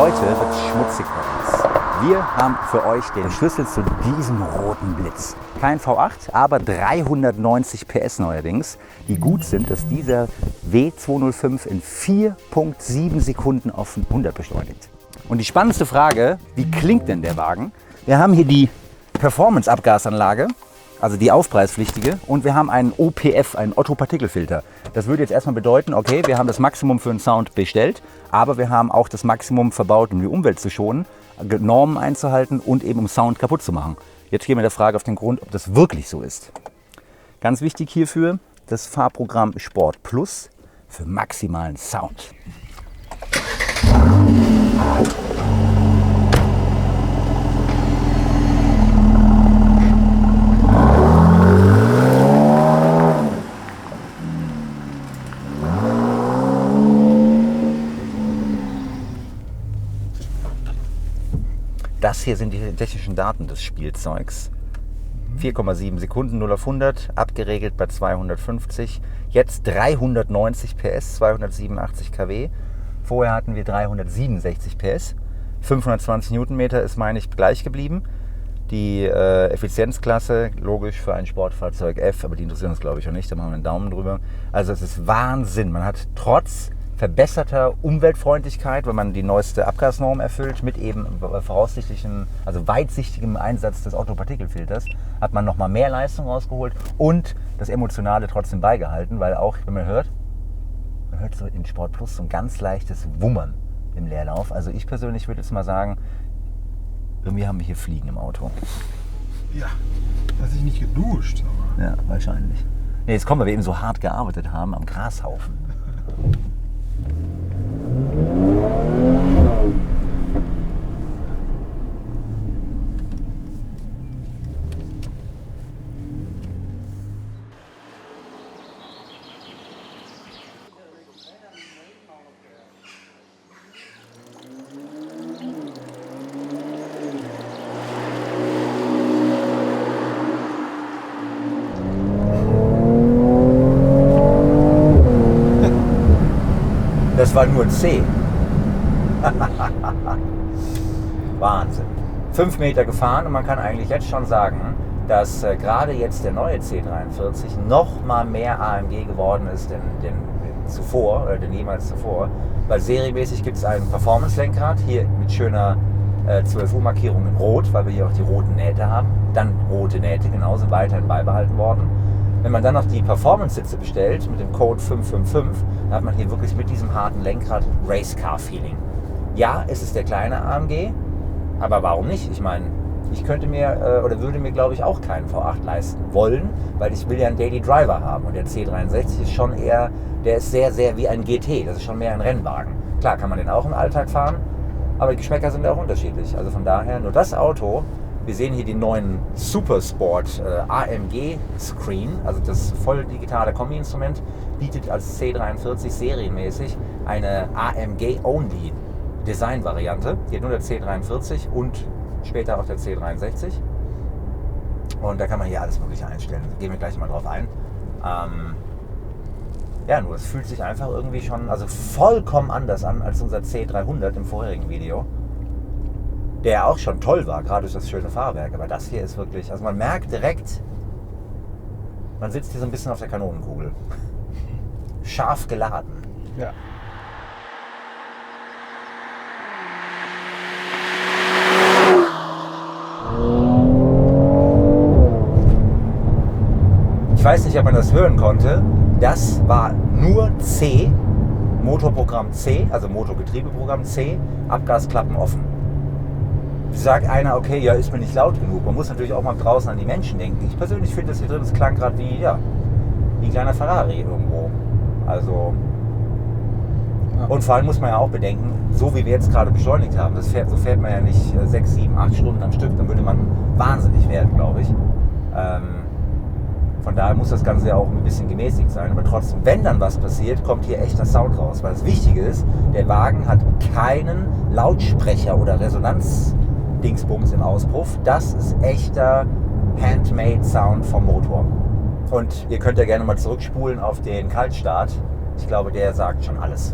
Heute wird es schmutzig bei uns. Wir haben für euch den Schlüssel zu diesem roten Blitz. Kein V8, aber 390 PS neuerdings, die gut sind, dass dieser W205 in 4,7 Sekunden auf 100 beschleunigt. Und die spannendste Frage, wie klingt denn der Wagen? Wir haben hier die Performance-Abgasanlage, also die aufpreispflichtige, und wir haben einen OPF, einen Otto-Partikelfilter. Das würde jetzt erstmal bedeuten, okay, wir haben das Maximum für den Sound bestellt, aber wir haben auch das Maximum verbaut, um die Umwelt zu schonen, Normen einzuhalten und eben um Sound kaputt zu machen. Jetzt gehen wir der Frage auf den Grund, ob das wirklich so ist. Ganz wichtig hierfür das Fahrprogramm Sport Plus für maximalen Sound. Das hier sind die technischen Daten des Spielzeugs. 4,7 Sekunden 0 auf 100, abgeregelt bei 250. Jetzt 390 PS, 287 kW. Vorher hatten wir 367 PS. 520 Newtonmeter ist, meine ich, gleich geblieben. Die Effizienzklasse, logisch für ein Sportfahrzeug F, aber die interessieren uns, glaube ich, auch nicht. Da machen wir einen Daumen drüber. Also es ist Wahnsinn. Man hat trotz verbesserter Umweltfreundlichkeit, wenn man die neueste Abgasnorm erfüllt, mit eben voraussichtlichem, also weitsichtigem Einsatz des Otto-Partikelfilters, hat man nochmal mehr Leistung rausgeholt und das Emotionale trotzdem beigehalten, weil auch, wenn man hört so in Sport Plus so ein ganz leichtes Wummern im Leerlauf. Also ich persönlich würde jetzt mal sagen, irgendwie haben wir hier Fliegen im Auto. Ja, dass ich nicht geduscht habe. Ja, wahrscheinlich. Nee, jetzt kommen wir, weil wir eben so hart gearbeitet haben am Grashaufen. Das war nur C. Wahnsinn. 5 Meter gefahren und man kann eigentlich jetzt schon sagen, dass gerade jetzt der neue C43 noch mal mehr AMG geworden ist denn jemals zuvor. Weil serienmäßig gibt es ein Performance-Lenkrad, hier mit schöner 12 Uhr Markierung in Rot, weil wir hier auch die roten Nähte haben. Dann rote Nähte, genauso weiterhin beibehalten worden. Wenn man dann noch die Performance-Sitze bestellt mit dem Code 555, dann hat man hier wirklich mit diesem harten Lenkrad Racecar-Feeling. Ja, es ist der kleine AMG, aber warum nicht? Ich meine, ich könnte mir oder würde mir, glaube ich, auch keinen V8 leisten wollen, weil ich will ja einen Daily Driver haben. Und der C63 ist schon eher, der ist sehr, sehr wie ein GT. Das ist schon mehr ein Rennwagen. Klar kann man den auch im Alltag fahren, aber die Geschmäcker sind ja auch unterschiedlich. Also von daher nur das Auto. Wir sehen hier den neuen Supersport AMG Screen, also das voll digitale Kombi-Instrument, bietet als C43 serienmäßig eine AMG-only Design-Variante. Geht nur der C43 und später auch der C63. Und da kann man hier alles Mögliche einstellen. Da gehen wir gleich mal drauf ein. Ja, nur es fühlt sich einfach irgendwie schon vollkommen anders an als unser C300 im vorherigen Video. Der ja auch schon toll war, gerade durch das schöne Fahrwerk. Aber das hier ist wirklich, also man merkt direkt, man sitzt hier so ein bisschen auf der Kanonenkugel. Scharf geladen. Ja. Ich weiß nicht, ob man das hören konnte. Das war nur C, Motorprogramm C, also Motorgetriebeprogramm C, Abgasklappen offen. Sagt einer, okay, ja, ist mir nicht laut genug. Man muss natürlich auch mal draußen an die Menschen denken. Ich persönlich finde das hier drin, das klang gerade wie ein kleiner Ferrari irgendwo. Also, ja. Und vor allem muss man ja auch bedenken, so wie wir jetzt gerade beschleunigt haben, so fährt man ja nicht 6, 7, 8 Stunden am Stück, dann würde man wahnsinnig werden, glaube ich. Von daher muss das Ganze ja auch ein bisschen gemäßigt sein. Aber trotzdem, wenn dann was passiert, kommt hier echter Sound raus. Weil das Wichtige ist, der Wagen hat keinen Lautsprecher oder Resonanz-Dingsbums im Auspuff. Das ist echter Handmade Sound vom Motor. Und ihr könnt ja gerne mal zurückspulen auf den Kaltstart. Ich glaube, der sagt schon alles.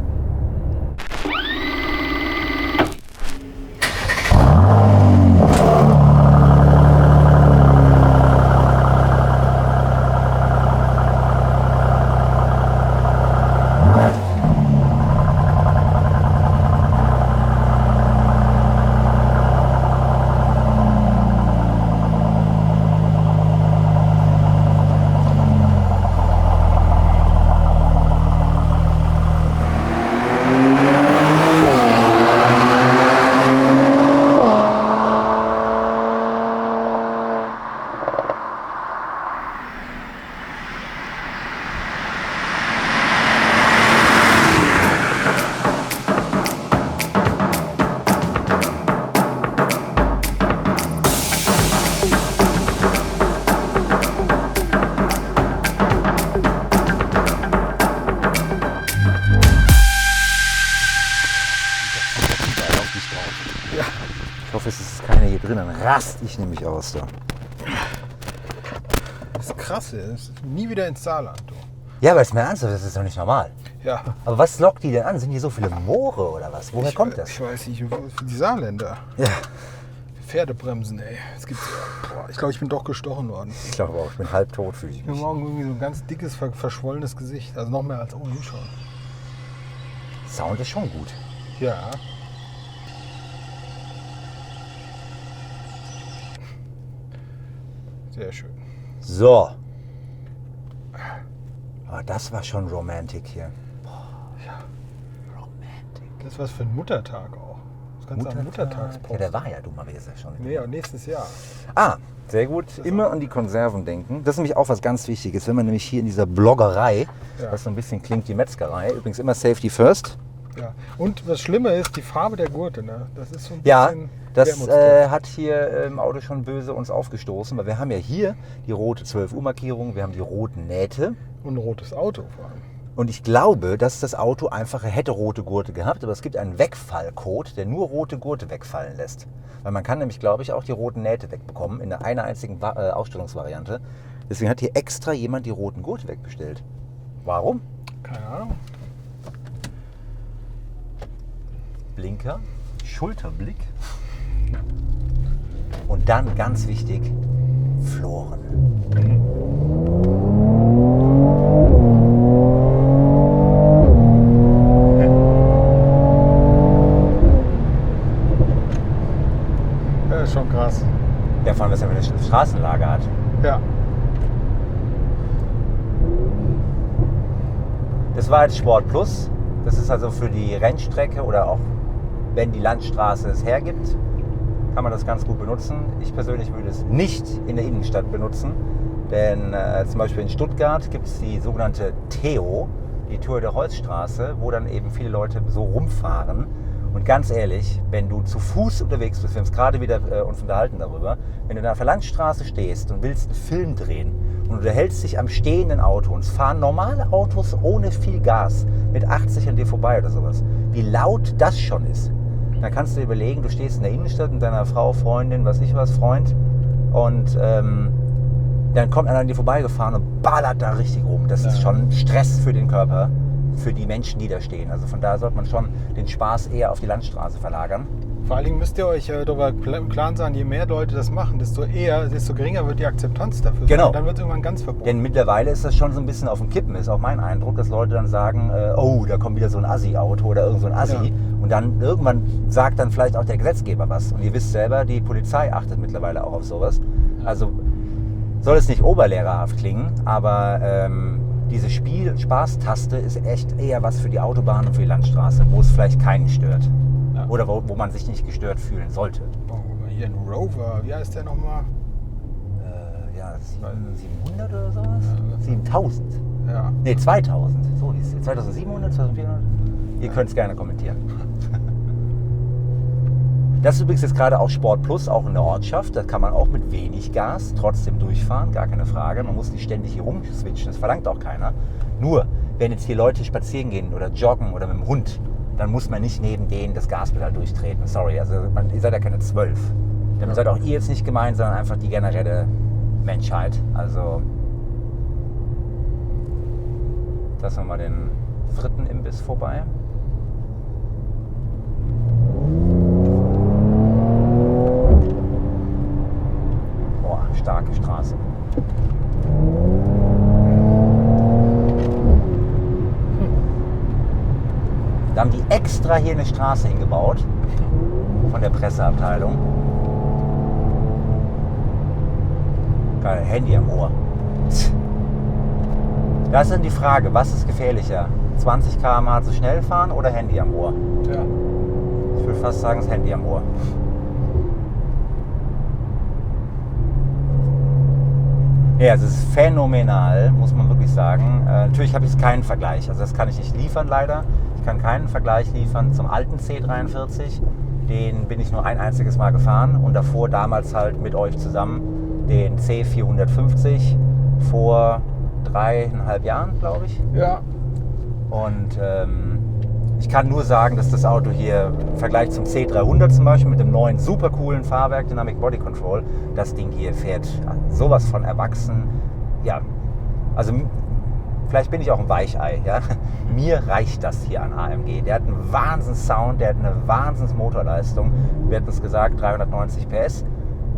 drin, dann raste ich nämlich aus. So. Das ist krass, das ist nie wieder ins Saarland. Du. Ja, aber ist mir ernsthaft, das ist doch nicht normal. Ja. Aber was lockt die denn an? Sind hier so viele Moore oder was? Woher kommt das? Ich weiß nicht, die Saarländer. Ja, Pferdebremsen, ey. Es gibt, boah, ich glaube, ich bin doch gestochen worden. ich glaube auch, ich bin halb tot, fühle ich Ich habe mich. morgen irgendwie so ein ganz dickes, verschwollenes Gesicht. Also noch mehr als ohnehin schon. Sound ist schon gut. Ja. Sehr schön. So. Aber das war schon Romantik hier. Ja. Romantik. Das ist was für ein Muttertag auch. Das kannst du am Muttertagspost. Ja, der war ja dummerweise schon. Nee, ja, nächstes Jahr. Ah, sehr gut. Immer an die Konserven denken. Das ist nämlich auch was ganz Wichtiges, wenn man nämlich hier in dieser Bloggerei, Ja. was so ein bisschen klingt wie Metzgerei, übrigens immer Safety First. Ja. Und das Schlimme ist die Farbe der Gurte. Ne? Das ist so ein Ja, bisschen das Wermutstropfen. hat hier im Auto schon böse uns aufgestoßen, weil wir haben ja hier die rote 12 Uhr Markierung, wir haben die roten Nähte. Und ein rotes Auto vor allem. Und ich glaube, dass das Auto einfach hätte rote Gurte gehabt, aber es gibt einen Wegfallcode, der nur rote Gurte wegfallen lässt. Weil man kann nämlich, glaube ich, auch die roten Nähte wegbekommen in einer einzigen Ausstellungsvariante. Deswegen hat hier extra jemand die roten Gurte wegbestellt. Warum? Keine Ahnung. Blinker, Schulterblick und dann ganz wichtig, Floren. Ja, ist schon krass. Ja, vor allem, was er für eine Straßenlage hat. Ja. Das war jetzt Sport Plus. Das ist also für die Rennstrecke oder auch wenn die Landstraße es hergibt, kann man das ganz gut benutzen. Ich persönlich würde es nicht in der Innenstadt benutzen, denn zum Beispiel in Stuttgart gibt es die sogenannte THEO, die Tour der Holzstraße, wo dann eben viele Leute so rumfahren. Und ganz ehrlich, wenn du zu Fuß unterwegs bist, wir haben uns gerade wieder uns unterhalten darüber, wenn du da auf der Landstraße stehst und willst einen Film drehen und du unterhältst dich am stehenden Auto und es fahren normale Autos ohne viel Gas mit 80 an dir vorbei oder sowas, wie laut das schon ist, dann kannst du dir überlegen, du stehst in der Innenstadt mit deiner Frau, Freundin, was ich was, Freund und dann kommt einer an dir vorbeigefahren und ballert da richtig rum. Das ist schon Stress für den Körper, für die Menschen, die da stehen. Also von daher sollte man schon den Spaß eher auf die Landstraße verlagern. Vor allen Dingen müsst ihr euch darüber im Klaren sein, je mehr Leute das machen, desto geringer wird die Akzeptanz dafür. Genau. Und dann wird es irgendwann ganz verboten. Denn mittlerweile ist das schon so ein bisschen auf dem Kippen. Ist auch mein Eindruck, dass Leute dann sagen, oh, da kommt wieder so ein Assi-Auto oder irgend so ein Assi. Ja. Und dann irgendwann sagt dann vielleicht auch der Gesetzgeber was. Und ihr wisst selber, die Polizei achtet mittlerweile auch auf sowas. Also soll es nicht oberlehrerhaft klingen, aber diese Spaßtaste ist echt eher was für die Autobahn und für die Landstraße, wo es vielleicht keinen stört. Ja. Oder wo man sich nicht gestört fühlen sollte. Oh, hier ein Rover, wie heißt der nochmal? Ja, 700 oder sowas? Ja. 7000. Ja. Ne, 2000. So hieß es. 2700, 2400? Ihr könnt es gerne kommentieren. Das ist übrigens jetzt gerade auch Sport Plus, auch in der Ortschaft. Da kann man auch mit wenig Gas trotzdem durchfahren, gar keine Frage. Man muss nicht ständig hier rumswitchen, das verlangt auch keiner. Nur, wenn jetzt hier Leute spazieren gehen oder joggen oder mit dem Hund, dann muss man nicht neben denen das Gaspedal durchtreten. Sorry, also ihr seid ja keine 12. Damit seid auch ihr jetzt nicht gemeint, sondern einfach die generelle Menschheit. Also, lassen wir mal den Frittenimbiss vorbei. Boah, starke Straße. Da haben die extra hier eine Straße hingebaut von der Presseabteilung. Geil, Handy am Ohr. Da ist dann die Frage, was ist gefährlicher? 20 km/h zu schnell fahren oder Handy am Ohr? Ja. Ich würde fast sagen, das Handy am Ohr. Ja, es ist phänomenal, muss man wirklich sagen. Natürlich habe ich jetzt keinen Vergleich, also das kann ich nicht liefern leider. Ich kann keinen Vergleich liefern zum alten C43. Den bin ich nur ein einziges Mal gefahren und davor damals halt mit euch zusammen den C450 vor 3,5 Jahren, glaube ich. Ja. Und Ich kann nur sagen, dass das Auto hier im Vergleich zum C300 zum Beispiel mit dem neuen super coolen Fahrwerk Dynamic Body Control, das Ding hier fährt sowas von erwachsen. Ja, also vielleicht bin ich auch ein Weichei. Ja? Mir reicht das hier an AMG. Der hat einen Wahnsinns-Sound, der hat eine Wahnsinns-Motorleistung. Wir hatten es gesagt, 390 PS,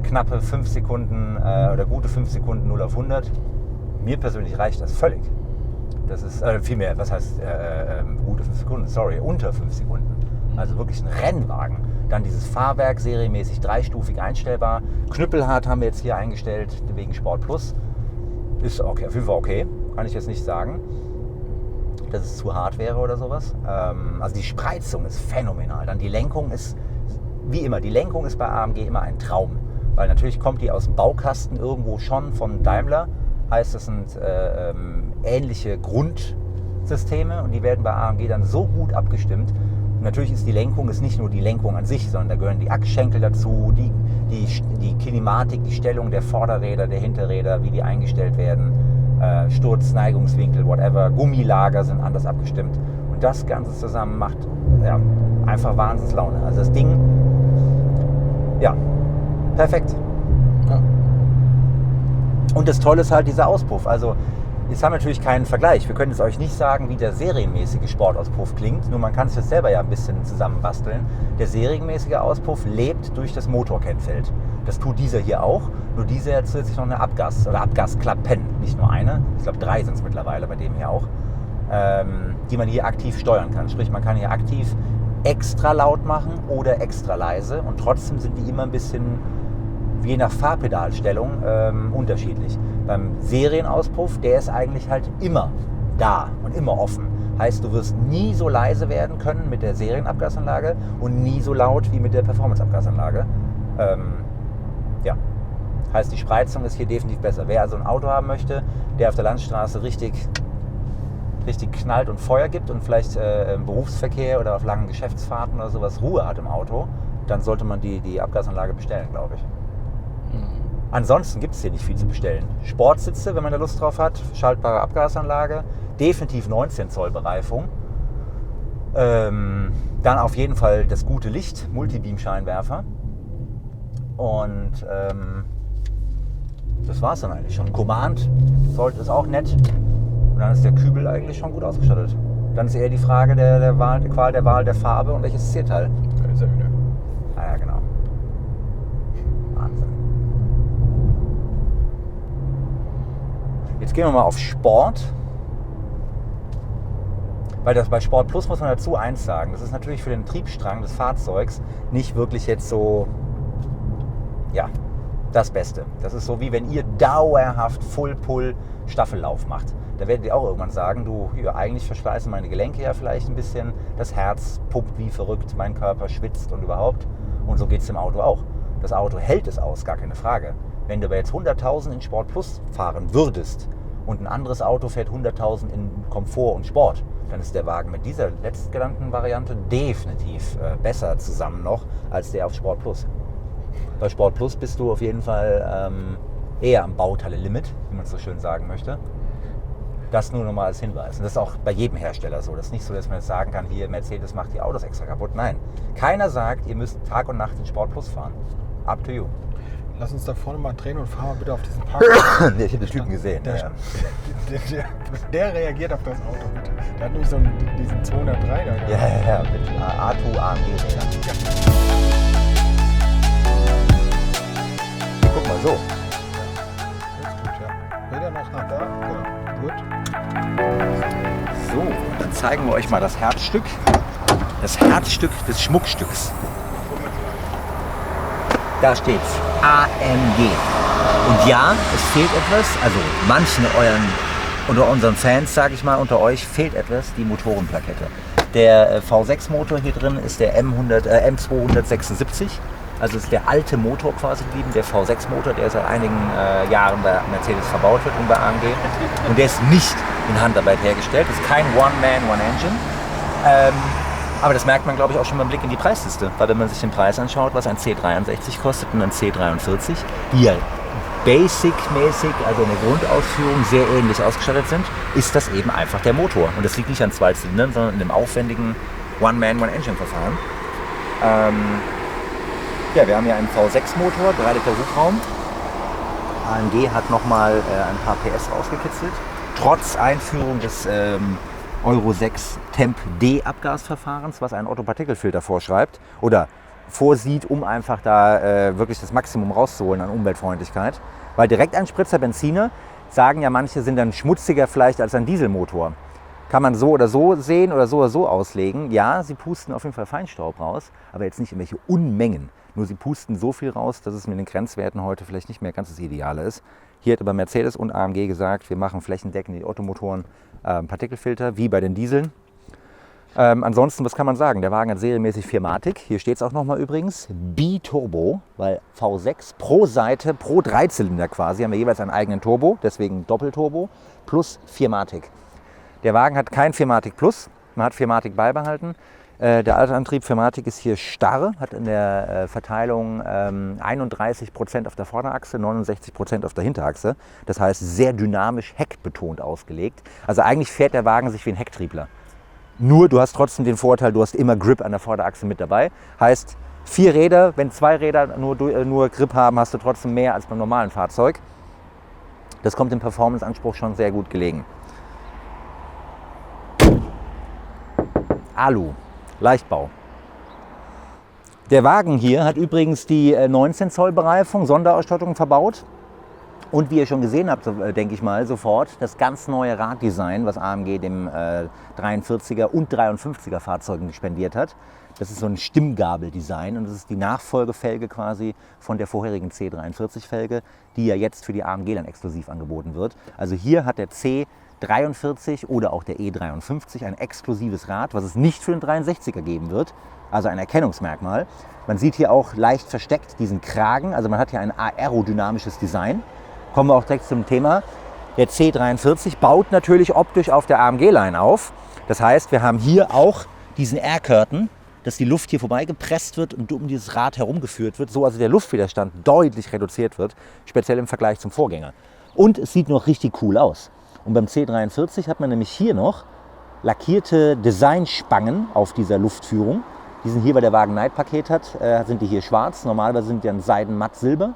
knappe 5 Sekunden oder gute 5 Sekunden 0 auf 100. Mir persönlich reicht das völlig. Das ist vielmehr, was heißt gute 5 Sekunden? Sorry, unter 5 Sekunden. Also wirklich ein Rennwagen. Dann dieses Fahrwerk, serienmäßig dreistufig einstellbar. Knüppelhart haben wir jetzt hier eingestellt wegen Sport Plus. Ist okay, auf jeden Fall okay, kann ich jetzt nicht sagen, dass es zu hart wäre oder sowas. Also die Spreizung ist phänomenal. Dann die Lenkung ist, wie immer, die Lenkung ist bei AMG immer ein Traum. Weil natürlich kommt die aus dem Baukasten irgendwo schon von Daimler. Heißt, das sind ähnliche Grundsysteme und die werden bei AMG dann so gut abgestimmt. Und natürlich ist die Lenkung nicht nur die Lenkung an sich, sondern da gehören die Achsschenkel dazu, die Kinematik, die Stellung der Vorderräder, der Hinterräder, wie die eingestellt werden, Sturz, Neigungswinkel, whatever, Gummilager sind anders abgestimmt. Und das Ganze zusammen macht einfach Wahnsinnslaune. Also das Ding, ja, perfekt. Ja. Und das Tolle ist halt dieser Auspuff. Also jetzt haben wir natürlich keinen Vergleich. Wir können jetzt euch nicht sagen, wie der serienmäßige Sportauspuff klingt. Nur man kann es jetzt selber ja ein bisschen zusammenbasteln. Der serienmäßige Auspuff lebt durch das Motorkennfeld. Das tut dieser hier auch. Nur dieser hat zusätzlich noch eine Abgasklappen. Nicht nur eine. Ich glaube 3 sind es mittlerweile bei dem hier auch. Die man hier aktiv steuern kann. Sprich, man kann hier aktiv extra laut machen oder extra leise. Und trotzdem sind die immer ein bisschen, je nach Fahrpedalstellung, unterschiedlich. Beim Serienauspuff, der ist eigentlich halt immer da und immer offen. Heißt, du wirst nie so leise werden können mit der Serienabgasanlage und nie so laut wie mit der Performance-Abgasanlage. Ja, heißt, die Spreizung ist hier definitiv besser. Wer also ein Auto haben möchte, der auf der Landstraße richtig knallt und Feuer gibt und vielleicht im Berufsverkehr oder auf langen Geschäftsfahrten oder sowas Ruhe hat im Auto, dann sollte man die Abgasanlage bestellen, glaube ich. Ansonsten gibt es hier nicht viel zu bestellen. Sportsitze, wenn man da Lust drauf hat, schaltbare Abgasanlage, definitiv 19 Zoll Bereifung. Dann auf jeden Fall das gute Licht, Multibeam-Scheinwerfer. Und das war es dann eigentlich schon. Command ist auch nett. Und dann ist der Kübel eigentlich schon gut ausgestattet. Dann ist eher die Frage der Wahl der Farbe und welches Zierteil. Da ist er wieder. Ah ja, genau. Wahnsinn. Jetzt gehen wir mal auf Sport. Weil das bei Sport Plus muss man dazu eins sagen. Das ist natürlich für den Triebstrang des Fahrzeugs nicht wirklich jetzt so, ja, das Beste. Das ist so, wie wenn ihr dauerhaft Full-Pull Staffellauf macht. Da werdet ihr auch irgendwann sagen, du, hier, eigentlich verschleißen meine Gelenke ja vielleicht ein bisschen, das Herz pumpt wie verrückt, mein Körper schwitzt und überhaupt. Und so geht es dem Auto auch. Das Auto hält es aus, gar keine Frage. Wenn du aber jetzt 100.000 in Sport Plus fahren würdest und ein anderes Auto fährt 100.000 in Komfort und Sport, dann ist der Wagen mit dieser letztgenannten Variante definitiv besser zusammen noch als der auf Sport Plus. Bei Sport Plus bist du auf jeden Fall eher am Bauteile-Limit, wie man so schön sagen möchte. Das nur nochmal als Hinweis. Und das ist auch bei jedem Hersteller so. Das ist nicht so, dass man jetzt sagen kann, hier Mercedes macht die Autos extra kaputt. Nein, keiner sagt, ihr müsst Tag und Nacht in Sport Plus fahren. Up to you. Lass uns da vorne mal drehen und fahren mal bitte auf diesen Parkplatz. Ich habe den Typen gesehen. Der reagiert auf das Auto, bitte. Der hat nämlich so diesen 203 da. Ja, mit A2 AMG. Ja. Guck mal so. Das ist gut, ja. Will der noch nach da? Ja, gut. So, dann zeigen wir euch mal das Herzstück. Das Herzstück des Schmuckstücks. Da steht's. AMG. Und ja, es fehlt etwas. Also manchen unter unseren Fans, sage ich mal, unter euch fehlt etwas, die Motorenplakette. Der V6-Motor hier drin ist der M276. Also ist der alte Motor quasi geblieben, der V6-Motor, der seit einigen Jahren bei Mercedes verbaut wird und bei AMG. Und der ist nicht in Handarbeit hergestellt. Das ist kein One-Man, One-Engine. Aber das merkt man, glaube ich, auch schon beim Blick in die Preisliste. Weil wenn man sich den Preis anschaut, was ein C63 kostet und ein C43, die ja basic-mäßig, also in der Grundausführung sehr ähnlich ausgestattet sind, ist das eben einfach der Motor. Und das liegt nicht an 2 Zylindern, sondern in dem aufwendigen One-Man, One-Engine-Verfahren. Ja, wir haben hier einen V6-Motor, 3 Liter Hubraum. AMG hat nochmal ein paar PS rausgekitzelt. Trotz Einführung des Euro 6 Temp D Abgasverfahrens, was einen Otto-Partikelfilter vorschreibt oder vorsieht, um einfach da wirklich das Maximum rauszuholen an Umweltfreundlichkeit. Weil Direkteinspritzer Benziner, sagen ja manche, sind dann schmutziger vielleicht als ein Dieselmotor. Kann man so oder so sehen oder so auslegen. Ja, sie pusten auf jeden Fall Feinstaub raus, aber jetzt nicht in welche Unmengen. Nur sie pusten so viel raus, dass es mit den Grenzwerten heute vielleicht nicht mehr ganz das Ideale ist. Hier hat aber Mercedes und AMG gesagt, wir machen flächendeckend die Ottomotoren Partikelfilter, wie bei den Dieseln. Ansonsten, was kann man sagen? Der Wagen hat serienmäßig 4-matig. Hier steht es auch nochmal übrigens, Biturbo, weil V6 pro Seite, pro Dreizylinder quasi, haben wir jeweils einen eigenen Turbo, deswegen Doppelturbo, plus 4-matig. Der Wagen hat kein 4-matic Plus, man hat 4-matic beibehalten. Der alte Antrieb 4-matic ist hier starr, hat in der Verteilung 31% auf der Vorderachse, 69% auf der Hinterachse. Das heißt sehr dynamisch heckbetont ausgelegt. Also eigentlich fährt der Wagen sich wie ein Hecktriebler. Nur du hast trotzdem den Vorteil, du hast immer Grip an der Vorderachse mit dabei. Heißt 4 Räder, wenn 2 Räder nur Grip haben, hast du trotzdem mehr als beim normalen Fahrzeug. Das kommt im Performance-Anspruch schon sehr gut gelegen. Alu, Leichtbau. Der Wagen hier hat übrigens die 19 Zoll Bereifung, Sonderausstattung verbaut. Und wie ihr schon gesehen habt, denke ich mal, sofort das ganz neue Raddesign, was AMG dem 43er und 53er Fahrzeugen spendiert hat. Das ist so ein Stimmgabeldesign und das ist die Nachfolgefelge quasi von der vorherigen C43-Felge, die ja jetzt für die AMG dann exklusiv angeboten wird. Also hier hat der C43 oder auch der E53 ein exklusives Rad, was es nicht für den 63er geben wird, also ein Erkennungsmerkmal. Man sieht hier auch leicht versteckt diesen Kragen, also man hat hier ein aerodynamisches Design. Kommen wir auch direkt zum Thema. Der C43 baut natürlich optisch auf der AMG-Line auf. Das heißt, wir haben hier auch diesen Air Curtain, dass die Luft hier vorbeigepresst wird und um dieses Rad herumgeführt wird, so also der Luftwiderstand deutlich reduziert wird, speziell im Vergleich zum Vorgänger. Und es sieht noch richtig cool aus. Und beim C43 hat man nämlich hier noch lackierte Designspangen auf dieser Luftführung. Die sind hier, weil der Wagen Night-Paket hat, sind die hier schwarz. Normalerweise sind die dann seiden-matt silber.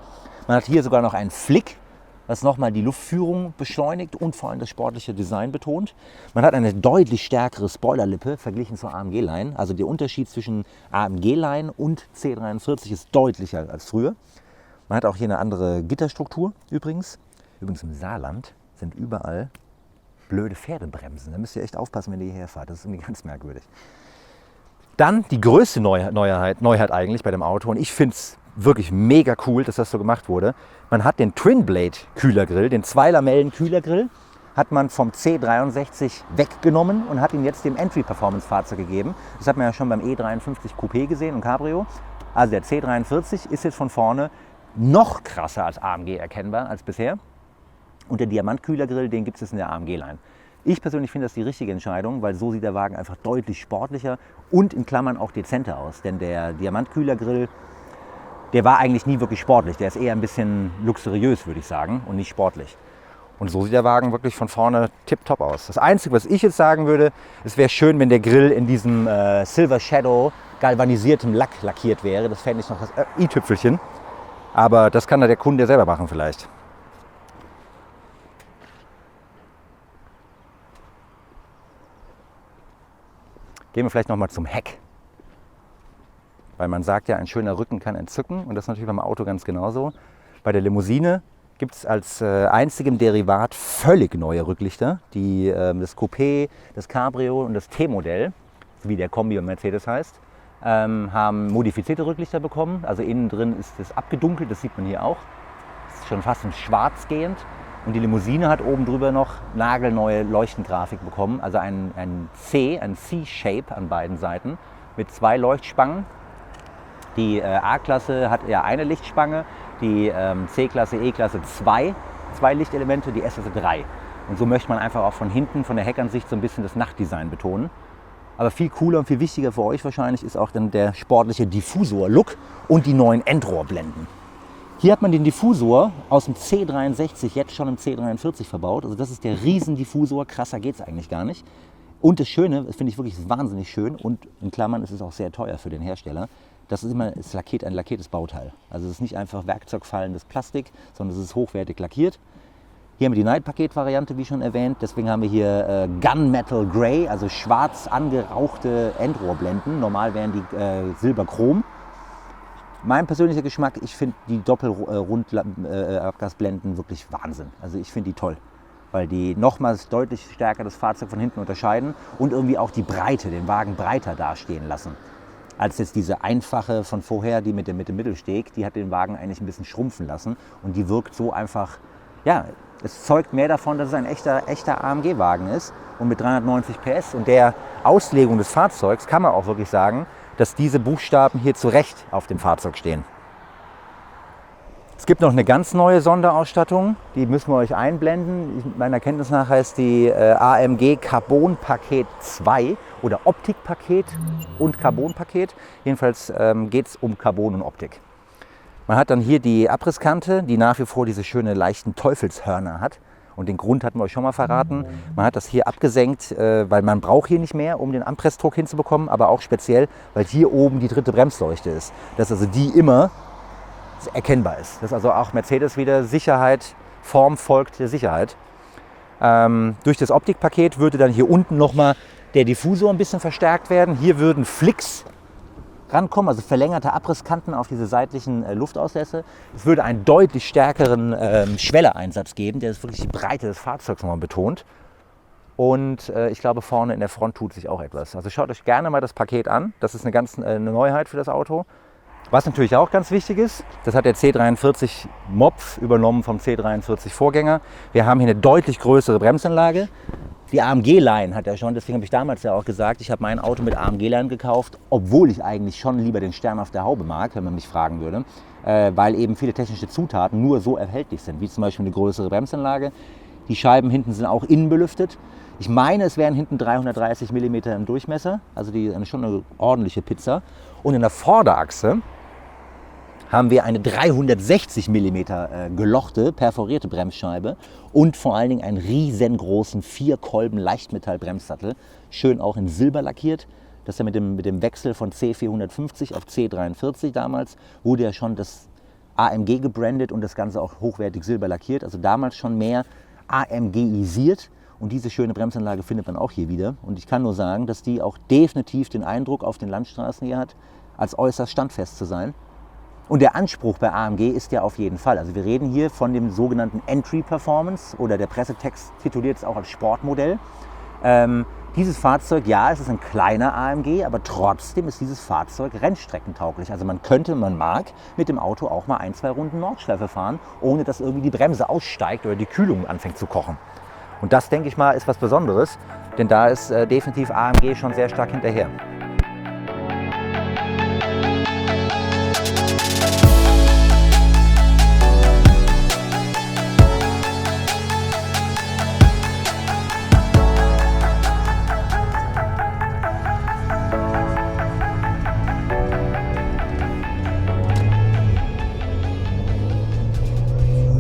Man hat hier sogar noch einen Flick, was nochmal die Luftführung beschleunigt und vor allem das sportliche Design betont. Man hat eine deutlich stärkere Spoilerlippe verglichen zur AMG-Line. Also der Unterschied zwischen AMG-Line und C43 ist deutlicher als früher. Man hat auch hier eine andere Gitterstruktur übrigens. Übrigens im Saarland sind überall blöde Pferdebremsen. Da müsst ihr echt aufpassen, wenn ihr hierher fahrt. Das ist irgendwie ganz merkwürdig. Dann die größte Neuheit eigentlich bei dem Auto und ich finde es wirklich mega cool, dass das so gemacht wurde. Man hat den Twin Blade Kühlergrill, den 2-Lamellen Kühlergrill, hat man vom C63 weggenommen und hat ihn jetzt dem Entry Performance Fahrzeug gegeben. Das hat man ja schon beim E53 Coupé gesehen und Cabrio. Also der C43 ist jetzt von vorne noch krasser als AMG erkennbar als bisher. Und der Diamantkühlergrill, den gibt es in der AMG-Line. Ich persönlich finde das die richtige Entscheidung, weil so sieht der Wagen einfach deutlich sportlicher und in Klammern auch dezenter aus. Denn der Diamantkühlergrill, der war eigentlich nie wirklich sportlich. Der ist eher ein bisschen luxuriös, würde ich sagen, und nicht sportlich. Und so sieht der Wagen wirklich von vorne tipptopp aus. Das Einzige, was ich jetzt sagen würde, es wäre schön, wenn der Grill in diesem Silver Shadow galvanisiertem Lack lackiert wäre. Das fände ich noch das i-Tüpfelchen. Aber das kann da der Kunde selber machen vielleicht. Gehen wir vielleicht nochmal zum Heck. Weil man sagt ja, ein schöner Rücken kann entzücken und das ist natürlich beim Auto ganz genauso. Bei der Limousine gibt es als einzigem Derivat völlig neue Rücklichter. Das Coupé, das Cabrio und das T-Modell, wie der Kombi und Mercedes heißt, haben modifizierte Rücklichter bekommen. Also innen drin ist es abgedunkelt, das sieht man hier auch. Es ist schon fast in schwarz gehend. Und die Limousine hat oben drüber noch nagelneue Leuchtengrafik bekommen. Also ein C-Shape an beiden Seiten mit 2 Leuchtspangen. Die A-Klasse hat eher eine Lichtspange, die C-Klasse, E-Klasse 2 Lichtelemente, die S-Klasse 3. Und so möchte man einfach auch von hinten, von der Heckansicht so ein bisschen das Nachtdesign betonen. Aber viel cooler und viel wichtiger für euch wahrscheinlich ist auch dann der sportliche Diffusor-Look und die neuen Endrohrblenden. Hier hat man den Diffusor aus dem C63 jetzt schon im C43 verbaut. Also das ist der Riesendiffusor, krasser geht es eigentlich gar nicht. Und das Schöne, das finde ich wirklich wahnsinnig schön und in Klammern ist es auch sehr teuer für den Hersteller. Das ist immer ein lackiertes Bauteil. Also es ist nicht einfach werkzeugfallendes Plastik, sondern es ist hochwertig lackiert. Hier haben wir die Night-Paket-Variante, wie schon erwähnt. Deswegen haben wir hier Gunmetal Grey, also schwarz angerauchte Endrohrblenden. Normal wären die silberchrom. Mein persönlicher Geschmack, ich finde die Doppelrundabgasblenden wirklich Wahnsinn. Also ich finde die toll, weil die nochmals deutlich stärker das Fahrzeug von hinten unterscheiden und irgendwie auch die Breite, den Wagen breiter dastehen lassen. Als jetzt diese einfache von vorher, die mit dem Mittelsteg, die hat den Wagen eigentlich ein bisschen schrumpfen lassen und die wirkt so einfach, ja, es zeugt mehr davon, dass es ein echter AMG-Wagen ist und mit 390 PS und der Auslegung des Fahrzeugs kann man auch wirklich sagen, dass diese Buchstaben hier zu Recht auf dem Fahrzeug stehen. Es gibt noch eine ganz neue Sonderausstattung, die müssen wir euch einblenden. Meiner Kenntnis nach heißt die AMG Carbon Paket 2 oder Optikpaket und Carbon Paket. Jedenfalls geht es um Carbon und Optik. Man hat dann hier die Abrisskante, die nach wie vor diese schöne leichten Teufelshörner hat. Und den Grund hatten wir euch schon mal verraten. Man hat das hier abgesenkt, weil man braucht hier nicht mehr, um den Anpressdruck hinzubekommen, aber auch speziell, weil hier oben die dritte Bremsleuchte ist. Dass also die immer erkennbar ist. Das ist also auch Mercedes wieder Sicherheit, Form folgt der Sicherheit. Durch das Optikpaket würde dann hier unten nochmal der Diffusor ein bisschen verstärkt werden. Hier würden Flicks rankommen, also verlängerte Abrisskanten auf diese seitlichen Luftauslässe. Es würde einen deutlich stärkeren Schwellereinsatz geben, der wirklich die Breite des Fahrzeugs nochmal betont. Und ich glaube, vorne in der Front tut sich auch etwas. Also schaut euch gerne mal das Paket an. Das ist eine Neuheit für das Auto. Was natürlich auch ganz wichtig ist, das hat der C43 Mopf übernommen vom C43 Vorgänger. Wir haben hier eine deutlich größere Bremsanlage. Die AMG-Line hat er schon, deswegen habe ich damals ja auch gesagt, ich habe mein Auto mit AMG-Line gekauft, obwohl ich eigentlich schon lieber den Stern auf der Haube mag, wenn man mich fragen würde, weil eben viele technische Zutaten nur so erhältlich sind, wie zum Beispiel eine größere Bremsanlage. Die Scheiben hinten sind auch innen belüftet. Ich meine, es wären hinten 330 mm im Durchmesser, also schon eine ordentliche Pizza. Und in der Vorderachse haben wir eine 360 mm gelochte, perforierte Bremsscheibe und vor allen Dingen einen riesengroßen 4-Kolben-Leichtmetall-Bremssattel. Schön auch in Silber lackiert. Das ist ja mit dem Wechsel von C450 auf C43 damals, wurde ja schon das AMG gebrandet und das Ganze auch hochwertig silber lackiert. Also damals schon mehr AMG-isiert. Und diese schöne Bremsanlage findet man auch hier wieder. Und ich kann nur sagen, dass die auch definitiv den Eindruck auf den Landstraßen hier hat, als äußerst standfest zu sein. Und der Anspruch bei AMG ist ja auf jeden Fall, also wir reden hier von dem sogenannten Entry Performance oder der Pressetext tituliert es auch als Sportmodell. Dieses Fahrzeug, ja, es ist ein kleiner AMG, aber trotzdem ist dieses Fahrzeug rennstreckentauglich. Also man mag mit dem Auto auch mal 1-2 Runden Nordschleife fahren, ohne dass irgendwie die Bremse aussteigt oder die Kühlung anfängt zu kochen. Und das, denke ich mal, ist was Besonderes, denn da ist definitiv AMG schon sehr stark hinterher.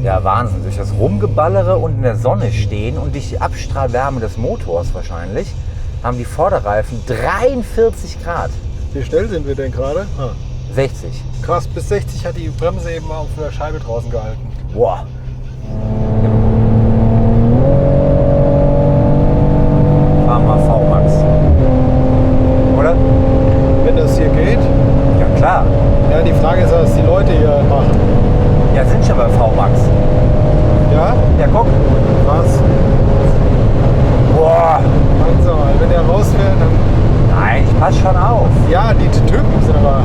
Ja, Wahnsinn. Durch das Rumgeballere und in der Sonne stehen und durch die Abstrahlwärme des Motors wahrscheinlich, haben die Vorderreifen 43 Grad. Wie schnell sind wir denn gerade? 60. Krass, bis 60 hat die Bremse eben auf der Scheibe draußen gehalten. Boah. Fahren wir V-Max. Oder? Wenn das hier geht? Ja, klar. Ja, die Frage ist, was die Leute hier machen. Ja, sind schon bei V-Max. Ja? Ja, guck. Was? Boah. Also, wenn der rausfährt, dann... Nein, ich passe schon auf. Ja, die Typen sind aber...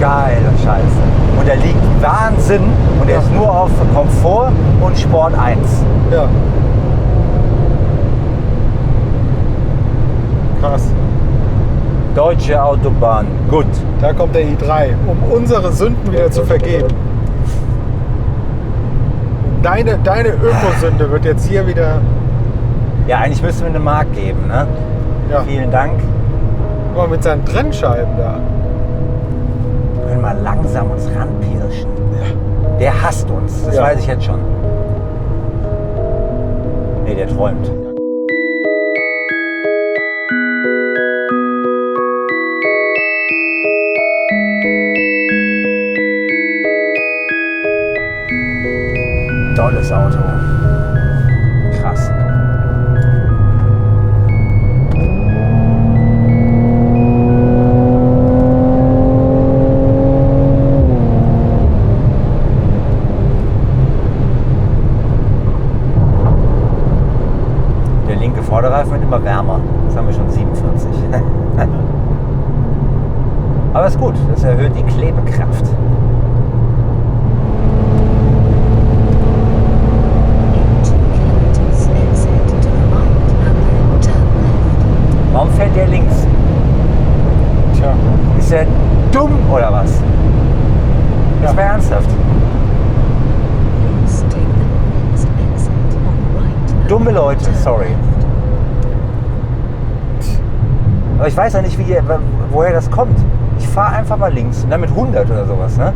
Geile Scheiße. Und er liegt Wahnsinn und er ist nur auf Komfort und Sport 1. Ja. Krass. Deutsche Autobahn, gut. Da kommt der i3, um unsere Sünden wieder zu vergeben. Deine Ökosünde wird jetzt hier wieder... Ja, eigentlich müssen wir eine Mark geben, ne? Ja. Vielen Dank. Guck mal, mit seinen Trennscheiben da. können mal langsam uns ranpirschen. Ja. Der hasst uns, das Ja. weiß ich jetzt schon. Nee, der träumt. Tolles Auto. Krass. Der linke Vorderreifen wird immer wärmer. Jetzt haben wir schon 47. Aber ist gut, das erhöht die Klebekraft. Warum fährt der links? Tja. Ist er dumm oder was? Das Ja. war ernsthaft. Dumme Leute, sorry. Aber ich weiß ja nicht, woher das kommt. Ich fahre einfach mal links und dann mit 100 oder sowas, ne?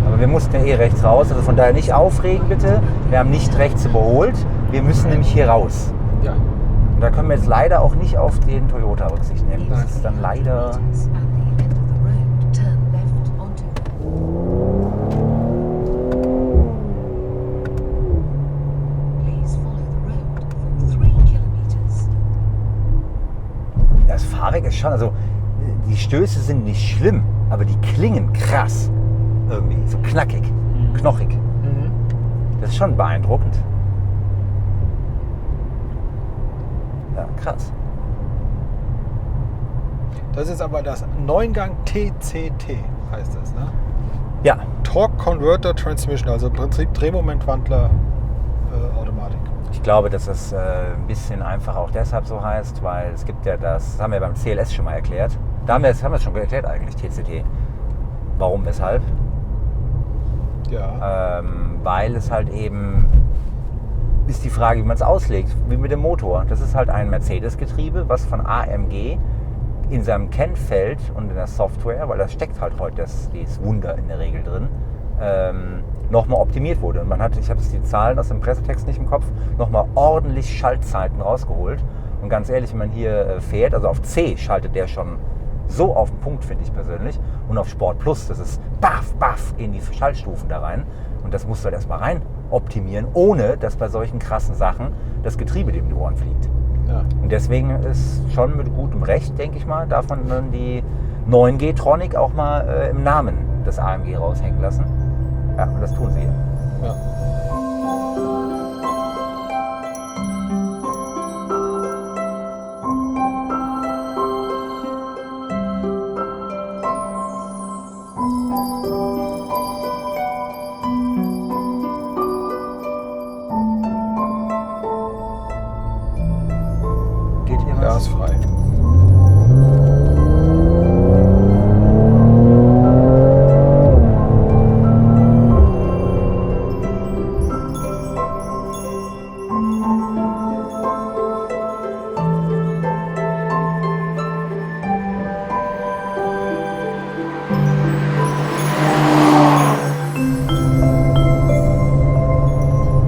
Aber wir mussten ja rechts raus, also von daher nicht aufregen bitte. Wir haben nicht rechts überholt, wir müssen nämlich hier raus. Ja. Und da können wir jetzt leider auch nicht auf den Toyota Rücksicht nehmen. Das ist dann leider... Das Fahrwerk ist schon, also die Stöße sind nicht schlimm, aber die klingen krass. Irgendwie, so knackig, knochig. Mhm. Das ist schon beeindruckend. Ja, krass. Das ist aber das 9-Gang TCT, heißt das, ne? Ja, Torque Converter Transmission, also im Prinzip Drehmomentwandler Automatik. ich glaube, dass das ein bisschen einfach auch deshalb so heißt, weil es gibt ja das haben wir beim CLS schon mal erklärt. Da haben wir es schon erklärt eigentlich, TCT. Warum, weshalb? Ja. Weil es halt eben ist die Frage, wie man es auslegt, wie mit dem Motor. Das ist halt ein Mercedes-Getriebe, was von AMG in seinem Kennfeld und in der Software, weil das steckt halt heute dieses Wunder in der Regel drin, nochmal optimiert wurde. Und man hat, ich habe jetzt die Zahlen aus dem Pressetext nicht im Kopf, nochmal ordentlich Schaltzeiten rausgeholt. Und ganz ehrlich, wenn man hier fährt, also auf C schaltet der schon so auf den Punkt, finde ich persönlich. Und auf Sport Plus, das ist baff, baff, gehen die Schaltstufen da rein. Und das musst du halt erstmal rein optimieren, ohne dass bei solchen krassen Sachen das Getriebe dir um die Ohren fliegt. Ja. Und deswegen ist schon mit gutem Recht, denke ich mal, darf man dann die 9G Tronic auch mal im Namen des AMG raushängen lassen. Ja, und das tun sie hier. Ja. Geht hier Ja, was? ist frei.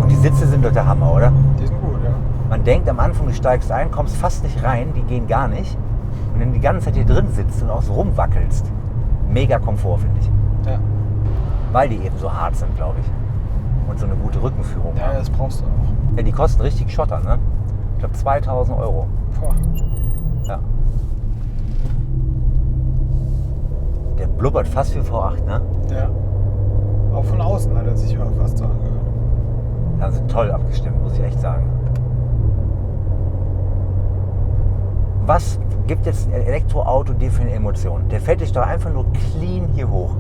Und die Sitze sind doch der Hammer, oder? Die sind gut, ja. Man denkt am Anfang, du steigst ein, kommst fast nicht rein, die gehen gar nicht. Und wenn du die ganze Zeit hier drin sitzt und auch so rumwackelst, mega Komfort, finde ich. Ja. Weil die eben so hart sind, glaube ich. Und so eine gute Rückenführung Ja, haben. das brauchst du auch. Ja, die kosten richtig Schotter, ne? Ich glaube 2000 Euro. Boah. Ja. Der blubbert fast wie V8, ne? Ja. Auch von außen hat er sich ja fast so angehört. Da haben sie toll abgestimmt, muss ich echt sagen. Was gibt jetzt ein Elektroauto dir für eine Emotion? Der fährt dich doch einfach nur clean hier hoch.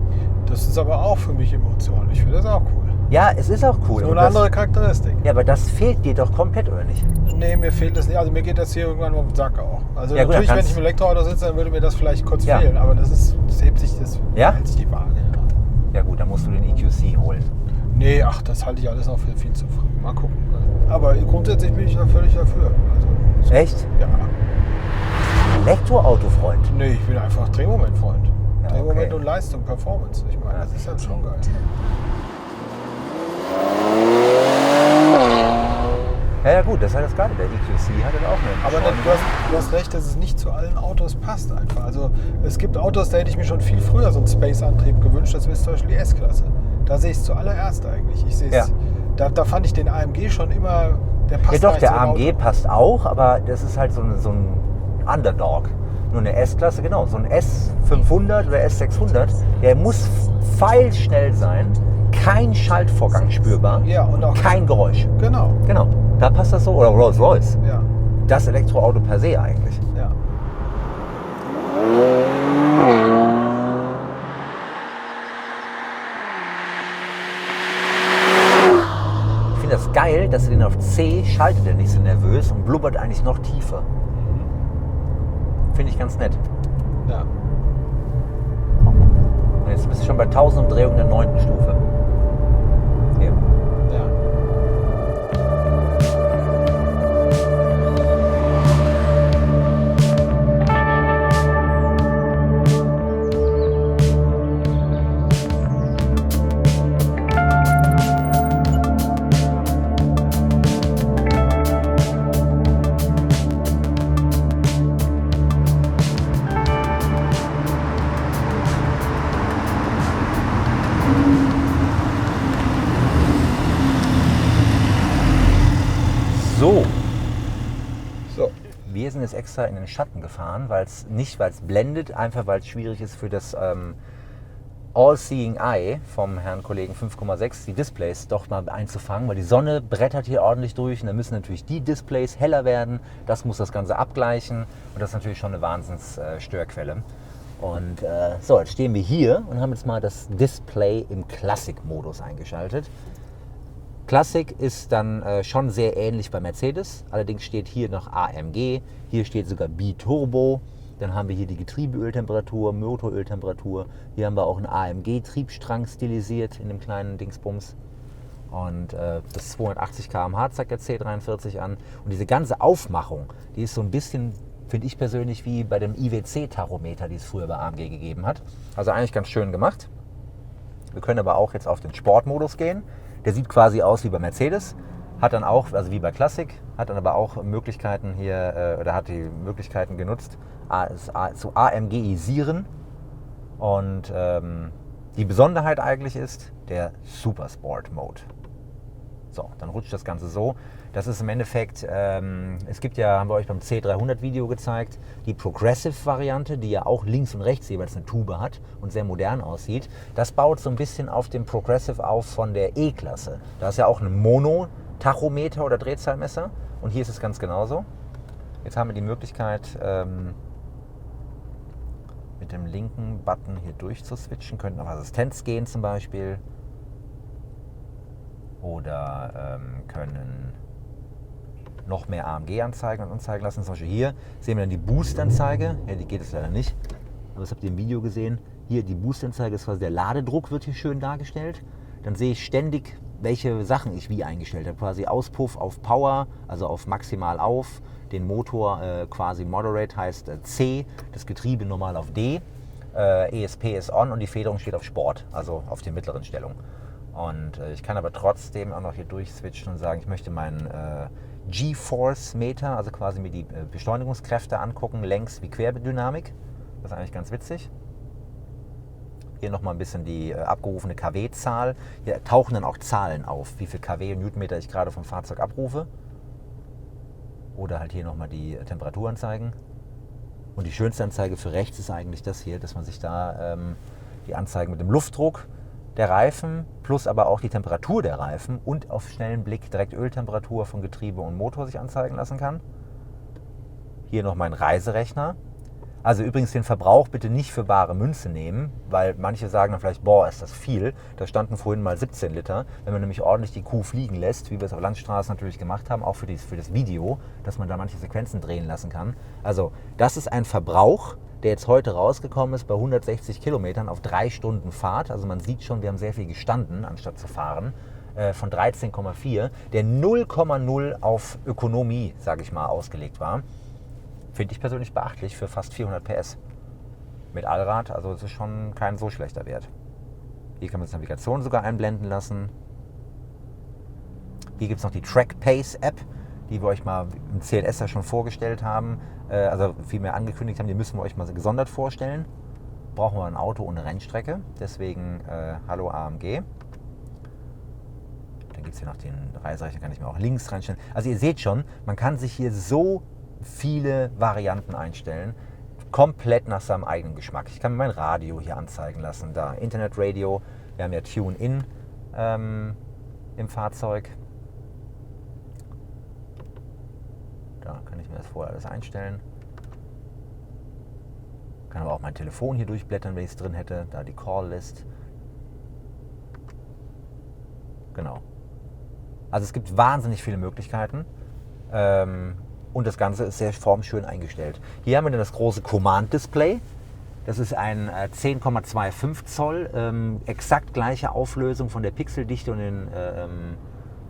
Das ist aber auch für mich Emotion. Ich finde das auch cool. Ja, es ist auch cool. So aber eine das, andere Charakteristik. ja, aber das fehlt dir doch komplett, oder nicht? Nee, mir fehlt das nicht. Also mir geht das hier irgendwann auf den Sack auch. Also Ja, gut, natürlich, dann wenn kannst- ich im Elektroauto sitze, dann würde mir das vielleicht kurz Ja. fehlen. Aber das hebt sich Ja? hält sich die Waage. Ja. Ja gut, dann musst du den EQC holen. Nee, ach, das halte ich alles noch für viel zu früh. Mal gucken. Aber grundsätzlich bin ich da völlig dafür. Also, Echt? ja. Elektroautofreund. Nee, ich bin einfach Drehmomentfreund. Ja. Moment und Leistung, Performance. Ich meine, das ist halt schon geil. Ja gut, das ist halt das Geile. Der EQC hat ja auch eine Aber du hast recht, dass es nicht zu allen Autos passt einfach. Also es gibt Autos, da hätte ich mir schon viel früher so einen Space-Antrieb gewünscht. Das ist zum Beispiel die S-Klasse. Da sehe ich es zuallererst eigentlich. Ich sehe es. Ja. Da fand ich den AMG schon immer. Der passt ja doch, der zu AMG Auto. passt auch, aber das ist halt so ein Underdog. Nur eine S-Klasse, genau. So ein S500 oder S600, der muss pfeilschnell sein. Kein Schaltvorgang spürbar. Ja, und auch kein Geräusch. Genau. Genau. Da passt das so. Oder Rolls-Royce. Ja. Das Elektroauto per se eigentlich. Ja. Ich finde das geil, dass er den auf C schaltet, er nicht so nervös und blubbert eigentlich noch tiefer. Finde ich ganz nett. Ja. Und jetzt bist du schon bei 1000 Umdrehungen der 9. Stufe. Hier. Ja. So. Wir sind jetzt extra in den Schatten gefahren, weil es blendet, einfach weil es schwierig ist für das All-Seeing Eye vom Herrn Kollegen 5,6 die Displays doch mal einzufangen, weil die Sonne brettert hier ordentlich durch und dann müssen natürlich die Displays heller werden. Das muss das Ganze abgleichen und das ist natürlich schon eine Wahnsinns-Störquelle. Und so, jetzt stehen wir hier und haben jetzt mal das Display im Classic-Modus eingeschaltet. Classic ist dann schon sehr ähnlich bei Mercedes, allerdings steht hier noch AMG, hier steht sogar B-Turbo, dann haben wir hier die Getriebeöltemperatur, Motoröltemperatur, hier haben wir auch einen AMG-Triebstrang stilisiert in dem kleinen Dingsbums und das 280 km/h zeigt der C43 an und diese ganze Aufmachung, die ist so ein bisschen, finde ich persönlich, wie bei dem IWC-Tachometer, die es früher bei AMG gegeben hat, also eigentlich ganz schön gemacht. Wir können aber auch jetzt auf den Sportmodus gehen. Der sieht quasi aus wie bei Mercedes, hat dann auch, also wie bei Classic, hat dann aber auch Möglichkeiten hier, oder hat die Möglichkeiten genutzt, zu AMG-isieren. Und die Besonderheit eigentlich ist der Super Sport Mode. So, dann rutscht das Ganze so. Das ist im Endeffekt, es gibt ja, haben wir euch beim C300 Video gezeigt, die Progressive-Variante, die ja auch links und rechts jeweils eine Tube hat und sehr modern aussieht. Das baut so ein bisschen auf dem Progressive auf von der E-Klasse. Da ist ja auch ein Mono-Tachometer oder Drehzahlmesser und hier ist es ganz genauso. Jetzt haben wir die Möglichkeit, mit dem linken Button hier durchzuswitchen, könnten auf Assistenz gehen zum Beispiel. Oder können noch mehr AMG-Anzeigen anzeigen lassen. Zum Beispiel hier sehen wir dann die Boost-Anzeige. Ja, die geht es leider nicht. Aber das habt ihr im Video gesehen. Hier die Boost-Anzeige ist quasi der Ladedruck, wird hier schön dargestellt. Dann sehe ich ständig, welche Sachen ich wie eingestellt habe. Quasi Auspuff auf Power, also auf maximal auf. Den Motor quasi Moderate heißt C. Das Getriebe normal auf D. ESP ist on und die Federung steht auf Sport, also auf der mittleren Stellung. Und ich kann aber trotzdem auch noch hier durchswitchen und sagen, ich möchte meinen G-Force-Meter, also quasi mir die Beschleunigungskräfte angucken, Längs- wie Querdynamik. Das ist eigentlich ganz witzig. Hier nochmal ein bisschen die abgerufene kW-Zahl. Hier tauchen dann auch Zahlen auf, wie viel kW und Newtonmeter ich gerade vom Fahrzeug abrufe. Oder halt hier nochmal die Temperaturanzeigen. Und die schönste Anzeige für rechts ist eigentlich das hier, dass man sich da die Anzeigen mit dem Luftdruck der Reifen plus aber auch die Temperatur der Reifen und auf schnellen Blick direkt Öltemperatur von Getriebe und Motor sich anzeigen lassen kann. Hier noch mein Reiserechner. Also übrigens den Verbrauch bitte nicht für bare Münze nehmen, weil manche sagen dann vielleicht, boah, ist das viel. Da standen vorhin mal 17 Liter. Wenn man nämlich ordentlich die Kuh fliegen lässt, wie wir es auf Landstraßen natürlich gemacht haben, auch für das Video, dass man da manche Sequenzen drehen lassen kann. Also das ist ein Verbrauch, der jetzt heute rausgekommen ist bei 160 Kilometern auf 3 Stunden Fahrt. Also man sieht schon, wir haben sehr viel gestanden, anstatt zu fahren, von 13,4, der 0,0 auf Ökonomie, sage ich mal, ausgelegt war. Finde ich persönlich beachtlich für fast 400 PS. mit Allrad, also es ist schon kein so schlechter Wert. Hier kann man die Navigation sogar einblenden lassen. Hier gibt es noch die Track Pace App, die wir euch mal im CLS ja schon vorgestellt haben, also vielmehr angekündigt haben, die müssen wir euch mal gesondert vorstellen. Brauchen wir ein Auto ohne Rennstrecke, deswegen hallo AMG. Dann gibt es hier noch den Reiserechner, kann ich mir auch links reinstellen. Also ihr seht schon, man kann sich hier so viele Varianten einstellen, komplett nach seinem eigenen Geschmack. Ich kann mir mein Radio hier anzeigen lassen, da Internetradio, wir haben ja Tune-In im Fahrzeug. Da kann ich mir das vorher alles einstellen. Kann aber auch mein Telefon hier durchblättern, wenn ich es drin hätte. Da die Call-List. Genau. Also es gibt wahnsinnig viele Möglichkeiten. Und das Ganze ist sehr formschön eingestellt. Hier haben wir dann das große Command-Display. Das ist ein 10,25 Zoll, exakt gleiche Auflösung von der Pixeldichte und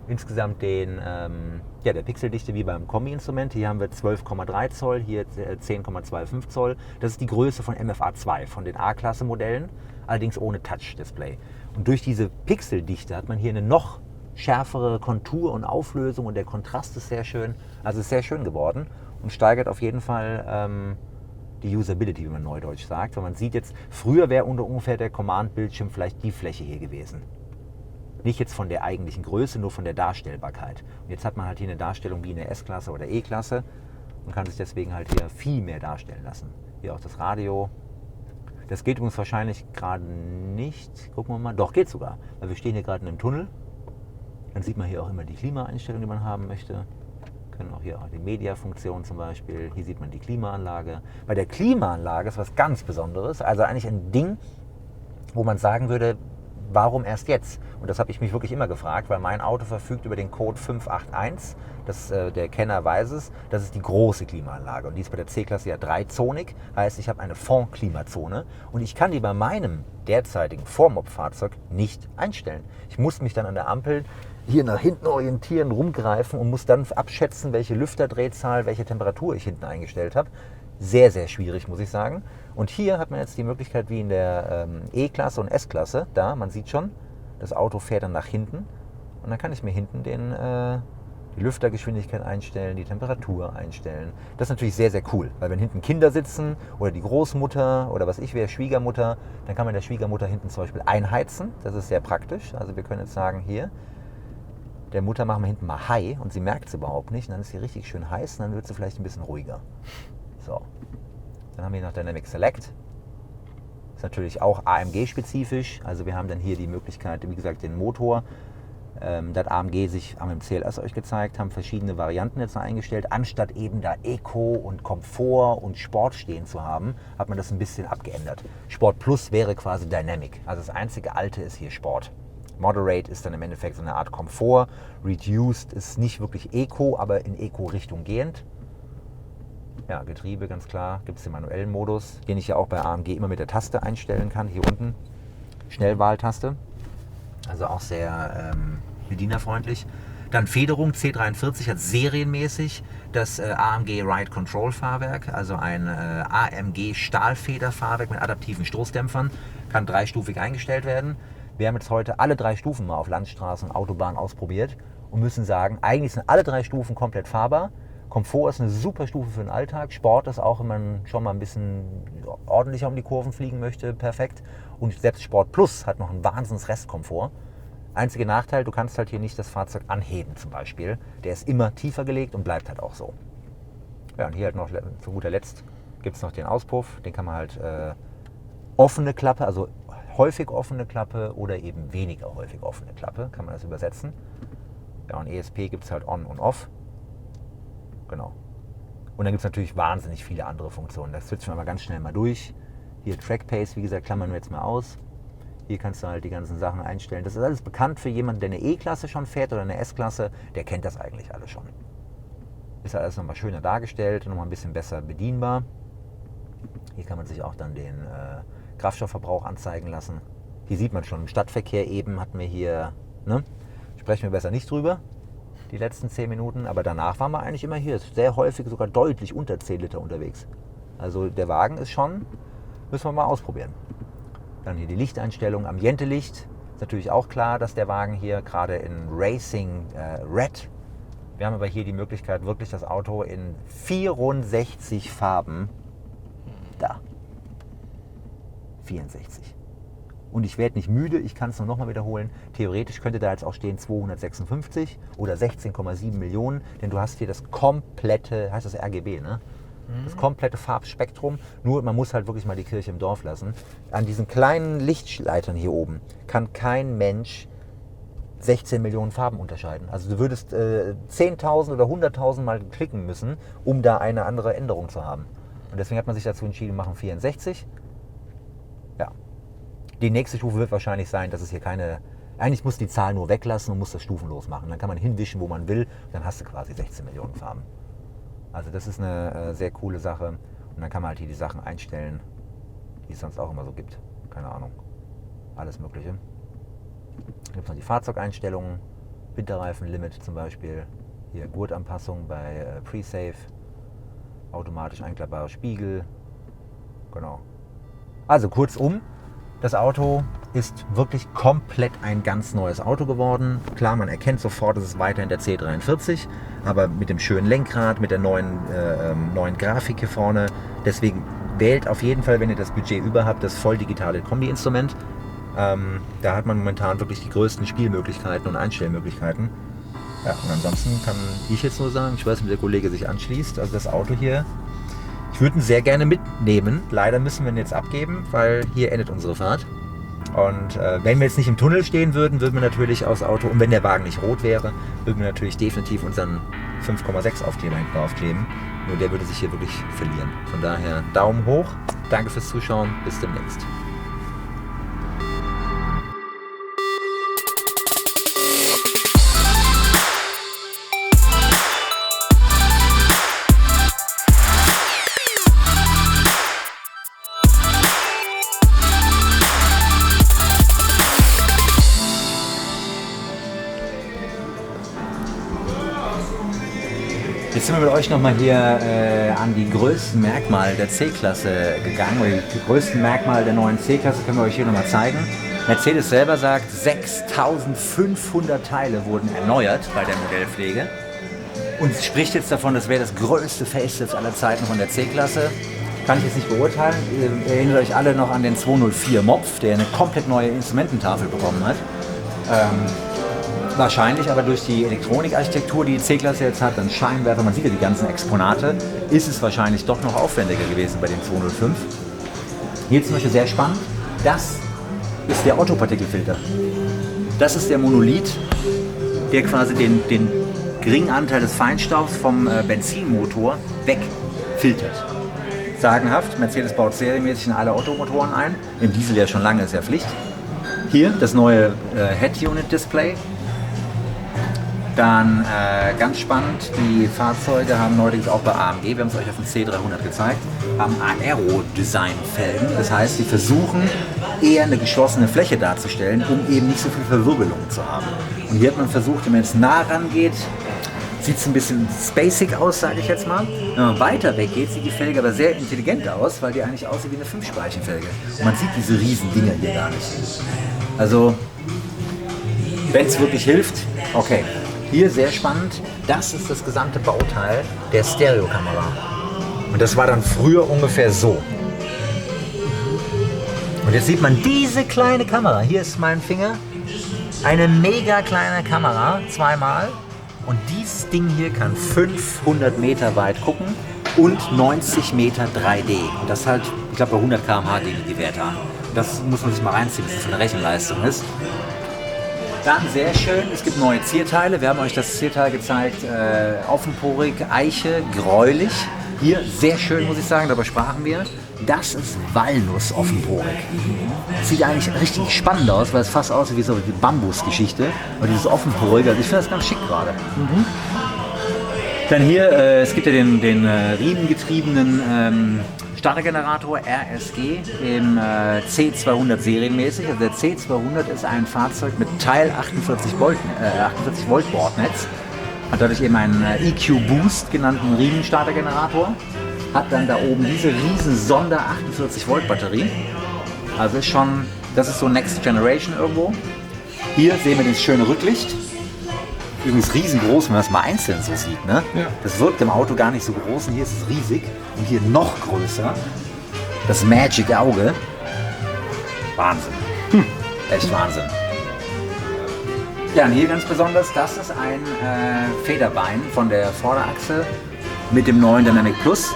insgesamt der Pixeldichte wie beim Kombi-Instrument. Hier haben wir 12,3 Zoll, hier 10,25 Zoll. Das ist die Größe von MFA2, von den A-Klasse-Modellen, allerdings ohne Touch-Display. Und durch diese Pixeldichte hat man hier eine noch schärfere Kontur und Auflösung und der Kontrast ist sehr schön. Also ist sehr schön geworden und steigert auf jeden Fall die Usability, wie man neudeutsch sagt. Weil man sieht jetzt, früher wäre ungefähr der Command-Bildschirm vielleicht die Fläche hier gewesen. Nicht jetzt von der eigentlichen Größe, nur von der Darstellbarkeit. Und jetzt hat man halt hier eine Darstellung wie in der S-Klasse oder E-Klasse und kann sich deswegen halt hier viel mehr darstellen lassen. Hier auch das Radio. Das geht übrigens wahrscheinlich gerade nicht. Gucken wir mal. Doch, geht sogar. Weil wir stehen hier gerade in einem Tunnel. Dann sieht man hier auch immer die Klimaeinstellung, die man haben möchte. Wir können auch hier auch die Media-Funktion zum Beispiel. Hier sieht man die Klimaanlage. Bei der Klimaanlage ist was ganz Besonderes. Also eigentlich ein Ding, wo man sagen würde, warum erst jetzt? Und das habe ich mich wirklich immer gefragt, weil mein Auto verfügt über den Code 581. Der Kenner weiß es. Das ist die große Klimaanlage. Und die ist bei der C-Klasse ja dreizonig. Heißt, ich habe eine Fond-Klimazone. Und ich kann die bei meinem derzeitigen Vormob-Fahrzeug nicht einstellen. Ich muss mich dann an der Ampel hier nach hinten orientieren, rumgreifen und muss dann abschätzen, welche Lüfterdrehzahl, welche Temperatur ich hinten eingestellt habe. Sehr, sehr schwierig, muss ich sagen. Und hier hat man jetzt die Möglichkeit, wie in der E-Klasse und S-Klasse, da, man sieht schon, das Auto fährt dann nach hinten und dann kann ich mir hinten die Lüftergeschwindigkeit einstellen, die Temperatur einstellen. Das ist natürlich sehr, sehr cool, weil wenn hinten Kinder sitzen oder die Großmutter oder was ich wäre, Schwiegermutter, dann kann man der Schwiegermutter hinten zum Beispiel einheizen. Das ist sehr praktisch. Also wir können jetzt sagen, hier, der Mutter machen wir hinten mal High und sie merkt es überhaupt nicht. Und dann ist sie richtig schön heiß und dann wird sie vielleicht ein bisschen ruhiger. So. Dann haben wir noch Dynamic Select. Ist natürlich auch AMG-spezifisch. Also wir haben dann hier die Möglichkeit, wie gesagt, den Motor. Da hat AMG sich am CLS euch gezeigt, haben verschiedene Varianten jetzt noch eingestellt. Anstatt eben da Eco und Komfort und Sport stehen zu haben, hat man das ein bisschen abgeändert. Sport Plus wäre quasi Dynamic. Also das einzige Alte ist hier Sport. Moderate ist dann im Endeffekt so eine Art Komfort. Reduced ist nicht wirklich Eco, aber in Eco-Richtung gehend. Ja, Getriebe, ganz klar, gibt es den manuellen Modus, den ich ja auch bei AMG immer mit der Taste einstellen kann. Hier unten, Schnellwahltaste. Also auch sehr bedienerfreundlich. Dann Federung, C43 hat serienmäßig das AMG Ride Control Fahrwerk, also ein AMG Stahlfederfahrwerk mit adaptiven Stoßdämpfern, kann dreistufig eingestellt werden. Wir haben jetzt heute alle 3 Stufen mal auf Landstraßen und Autobahnen ausprobiert und müssen sagen, eigentlich sind alle 3 Stufen komplett fahrbar. Komfort ist eine super Stufe für den Alltag. Sport ist auch, wenn man schon mal ein bisschen ordentlicher um die Kurven fliegen möchte, perfekt. Und selbst Sport Plus hat noch einen wahnsinns Restkomfort. Einziger Nachteil, du kannst halt hier nicht das Fahrzeug anheben zum Beispiel. Der ist immer tiefer gelegt und bleibt halt auch so. Ja, und hier halt noch zu guter Letzt gibt es noch den Auspuff. Den kann man halt offene Klappe, also häufig offene Klappe oder eben weniger häufig offene Klappe, kann man das übersetzen. Ja, und ESP gibt es halt On und Off. Genau. Und dann gibt es natürlich wahnsinnig viele andere Funktionen. Das switchen wir mal ganz schnell mal durch. Hier Track Pace, wie gesagt, klammern wir jetzt mal aus. Hier kannst du halt die ganzen Sachen einstellen. Das ist alles bekannt für jemanden, der eine E-Klasse schon fährt oder eine S-Klasse. Der kennt das eigentlich alles schon. Ist alles nochmal schöner dargestellt und nochmal ein bisschen besser bedienbar. Hier kann man sich auch dann den Kraftstoffverbrauch anzeigen lassen. Hier sieht man schon, im Stadtverkehr eben hatten wir hier, ne? Sprechen wir besser nicht drüber, die letzten 10 Minuten, aber danach waren wir eigentlich immer hier, sehr häufig sogar deutlich unter 10 Liter unterwegs. Also der Wagen ist schon Müssen wir mal ausprobieren. Dann hier die Lichteinstellung, Ambiente-Licht. Ist natürlich auch klar, dass der Wagen hier gerade in Racing Red. Wir haben aber hier die Möglichkeit, wirklich das Auto in 64 Farben. Da. 64. Und ich werde nicht müde, ich kann es nur nochmal wiederholen. Theoretisch könnte da jetzt auch stehen 256 oder 16,7 Millionen, denn du hast hier das komplette, heißt das RGB, ne? Das komplette Farbspektrum, nur man muss halt wirklich mal die Kirche im Dorf lassen. An diesen kleinen Lichtleitern hier oben kann kein Mensch 16 Millionen Farben unterscheiden. Also du würdest 10.000 oder 100.000 Mal klicken müssen, um da eine andere Änderung zu haben. Und deswegen hat man sich dazu entschieden, wir machen 64. Ja. Die nächste Stufe wird wahrscheinlich sein, dass es hier keine... Eigentlich muss die Zahl nur weglassen und muss das stufenlos machen. Dann kann man hinwischen, wo man will, dann hast du quasi 16 Millionen Farben. Also das ist eine sehr coole Sache. Und dann kann man halt hier die Sachen einstellen, die es sonst auch immer so gibt. Keine Ahnung. Alles Mögliche. Dann gibt es noch die Fahrzeugeinstellungen, Winterreifenlimit zum Beispiel. Hier Gurtanpassung bei Pre-Safe. Automatisch einklappbare Spiegel. Genau. Also kurzum, das Auto ist wirklich komplett ein ganz neues Auto geworden. Klar, man erkennt sofort, es ist weiterhin der C43, aber mit dem schönen Lenkrad, mit der neuen Grafik hier vorne. Deswegen wählt auf jeden Fall, wenn ihr das Budget über habt, das voll digitale Kombi-Instrument. Da hat man momentan wirklich die größten Spielmöglichkeiten und Einstellmöglichkeiten. Ja, und ansonsten kann ich jetzt nur sagen, ich weiß nicht, ob der Kollege sich anschließt, also das Auto hier, ich würde ihn sehr gerne mitnehmen. Leider müssen wir ihn jetzt abgeben, weil hier endet unsere Fahrt. Und wenn wir jetzt nicht im Tunnel stehen würden, würden wir natürlich aufs Auto, und wenn der Wagen nicht rot wäre, würden wir natürlich definitiv unseren 5,6 Aufkleber hinten draufkleben. Nur der würde sich hier wirklich verlieren. Von daher Daumen hoch, danke fürs Zuschauen, bis demnächst. Jetzt sind wir mit euch nochmal hier an die größten Merkmale der C-Klasse gegangen. Oder die größten Merkmale der neuen C-Klasse können wir euch hier nochmal zeigen. Mercedes selber sagt, 6.500 Teile wurden erneuert bei der Modellpflege. Und spricht jetzt davon, das wäre das größte Facelift aller Zeiten von der C-Klasse. Kann ich jetzt nicht beurteilen. Ihr erinnert euch alle noch an den 204 Mopf, der eine komplett neue Instrumententafel bekommen hat. Wahrscheinlich aber durch die Elektronikarchitektur, die C-Klasse jetzt hat, dann Scheinwerfer, man sieht ja die ganzen Exponate, ist es wahrscheinlich doch noch aufwendiger gewesen bei dem 205. Hier zum Beispiel sehr spannend, das ist der Otto-Partikelfilter. Das ist der Monolith, der quasi den geringen Anteil des Feinstaubs vom Benzinmotor wegfiltert. Sagenhaft, Mercedes baut serienmäßig in alle Otto-Motoren ein, im Diesel ja schon lange, ist ja Pflicht. Hier das neue Head-Unit-Display. Dann ganz spannend, die Fahrzeuge haben neuerdings auch bei AMG, wir haben es euch auf dem C300 gezeigt, haben Aero-Design-Felgen. Das heißt, sie versuchen eher eine geschlossene Fläche darzustellen, um eben nicht so viel Verwirbelung zu haben. Und hier hat man versucht, wenn man jetzt nah rangeht, sieht es ein bisschen spacig aus, sage ich jetzt mal. Wenn man weiter weg geht, sieht die Felge aber sehr intelligent aus, weil die eigentlich aussieht wie eine 5-Speichenfelge. Und man sieht diese riesen Dinger hier gar nicht. Also, wenn es wirklich hilft, okay. Hier sehr spannend, das ist das gesamte Bauteil der Stereokamera. Und das war dann früher ungefähr so. Und jetzt sieht man diese kleine Kamera. Hier ist mein Finger. Eine mega kleine Kamera, zweimal. Und dieses Ding hier kann 500 Meter weit gucken und 90 Meter 3D. Und das halt, ich glaube bei 100 km/h gehen die Werte an. Das muss man sich mal reinziehen, was das für eine Rechenleistung ist. Dann sehr schön, es gibt neue Zierteile. Wir haben euch das Zierteil gezeigt, offenporig, Eiche, gräulich. Hier sehr schön, muss ich sagen, darüber sprachen wir. Das ist Walnuss offenporig. Sieht eigentlich richtig spannend aus, weil es fast aussieht wie so die Bambusgeschichte. Aber dieses offenporige, also ich finde das ganz schick gerade. Dann hier, es gibt ja den riemengetriebenen Startergenerator RSG im C200 serienmäßig. Also der C200 ist ein Fahrzeug mit Teil 48 Volt Bordnetz. Hat dadurch eben einen EQ Boost genannten Riemenstartergenerator. hat dann da oben diese riesen Sonder 48 Volt Batterie. Also ist schon, das ist so Next Generation irgendwo. Hier sehen wir das schöne Rücklicht. Übrigens riesengroß, wenn man das mal einzeln so sieht. Ne? Ja. Das wirkt im Auto gar nicht so groß und hier ist es riesig. Und hier noch größer. Das Magic Auge. Wahnsinn. Echt Wahnsinn. Ja, und hier ganz besonders, das ist ein Federbein von der Vorderachse mit dem neuen Dynamic Plus.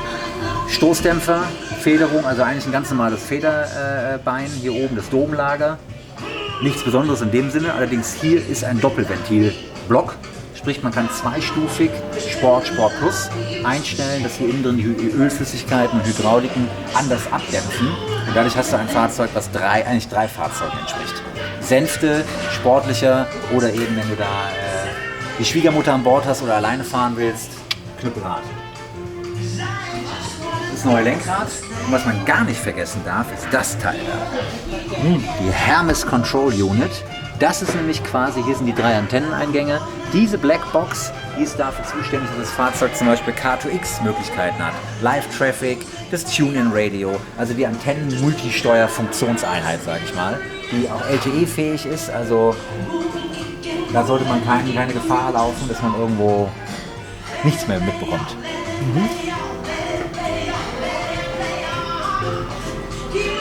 Stoßdämpfer, Federung, also eigentlich ein ganz normales Federbein. Hier oben das Domlager. Nichts Besonderes in dem Sinne, allerdings hier ist ein Doppelventilblock. Sprich, man kann zweistufig Sport Plus einstellen, dass hier innen drin die Ölflüssigkeiten und Hydrauliken anders abdämpfen. Und dadurch hast du ein Fahrzeug, was eigentlich drei Fahrzeugen entspricht. Sänfte, sportlicher oder eben, wenn du da die Schwiegermutter an Bord hast oder alleine fahren willst, knüppelhart. Das neue Lenkrad. Und was man gar nicht vergessen darf, ist das Teil da. Die Hermes Control Unit. Das ist nämlich quasi, hier sind die 3 Antenneneingänge. Diese Blackbox, die ist dafür zuständig, dass das Fahrzeug zum Beispiel Car2X-Möglichkeiten hat. Live-Traffic, das Tune-in-Radio, also die Antennen-Multisteuer-Funktionseinheit, sage ich mal, die auch LTE-fähig ist. Also da sollte man keine Gefahr laufen, dass man irgendwo nichts mehr mitbekommt.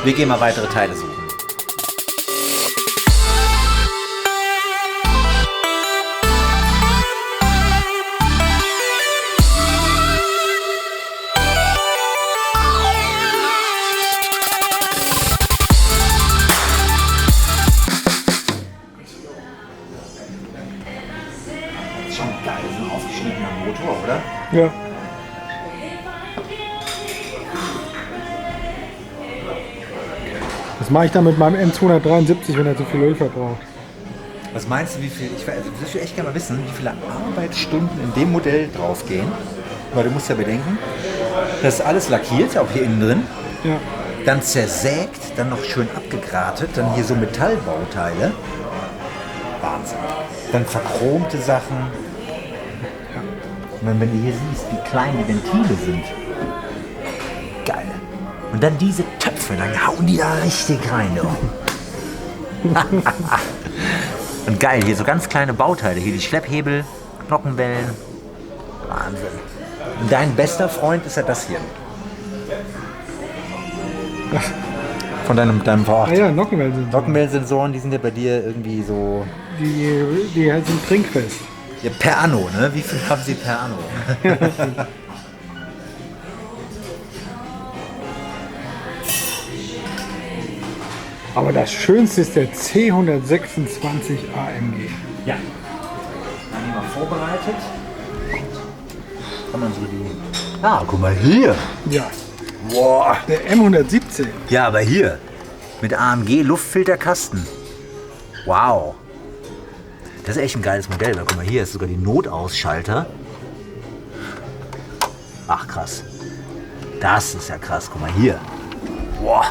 Wir gehen mal weitere Teile suchen. Schon geil, so ein aufgeschnittener Motor, oder? Ja. Was mache ich dann mit meinem M273, wenn er so viel Öl verbraucht? Was meinst du, wie viel, das würde ich echt gerne mal wissen, wie viele Arbeitsstunden in dem Modell draufgehen? Weil du musst ja bedenken, das ist alles lackiert, auch hier innen drin. Ja. Dann zersägt, dann noch schön abgegratet, dann hier so Metallbauteile. Wahnsinn. Dann verchromte Sachen. Und wenn du hier siehst, wie klein die Ventile sind. Geil. Und dann diese Töpfe, dann hauen die da richtig rein. Du. Und geil, hier so ganz kleine Bauteile. Hier die Schlepphebel, Nockenwellen. Wahnsinn. Und dein bester Freund ist ja das hier. Von deinem V8. Ah ja, Nockenwellensensoren. Nockenwellensensoren, die sind ja bei dir irgendwie so... Die sind trinkfest. Ja, per Anno, ne? Wie viel haben sie per Anno? Aber das Schönste ist der C126 AMG. Ja. Dann haben wir vorbereitet. Kann man so die... Ah, guck mal hier. Ja, Boah. der M117. Ja, aber hier. Mit AMG Luftfilterkasten. Wow. Das ist echt ein geiles Modell. Weil, guck mal, hier ist sogar die Notausschalter. Ach, krass. Das ist ja krass. Guck mal hier. Boah.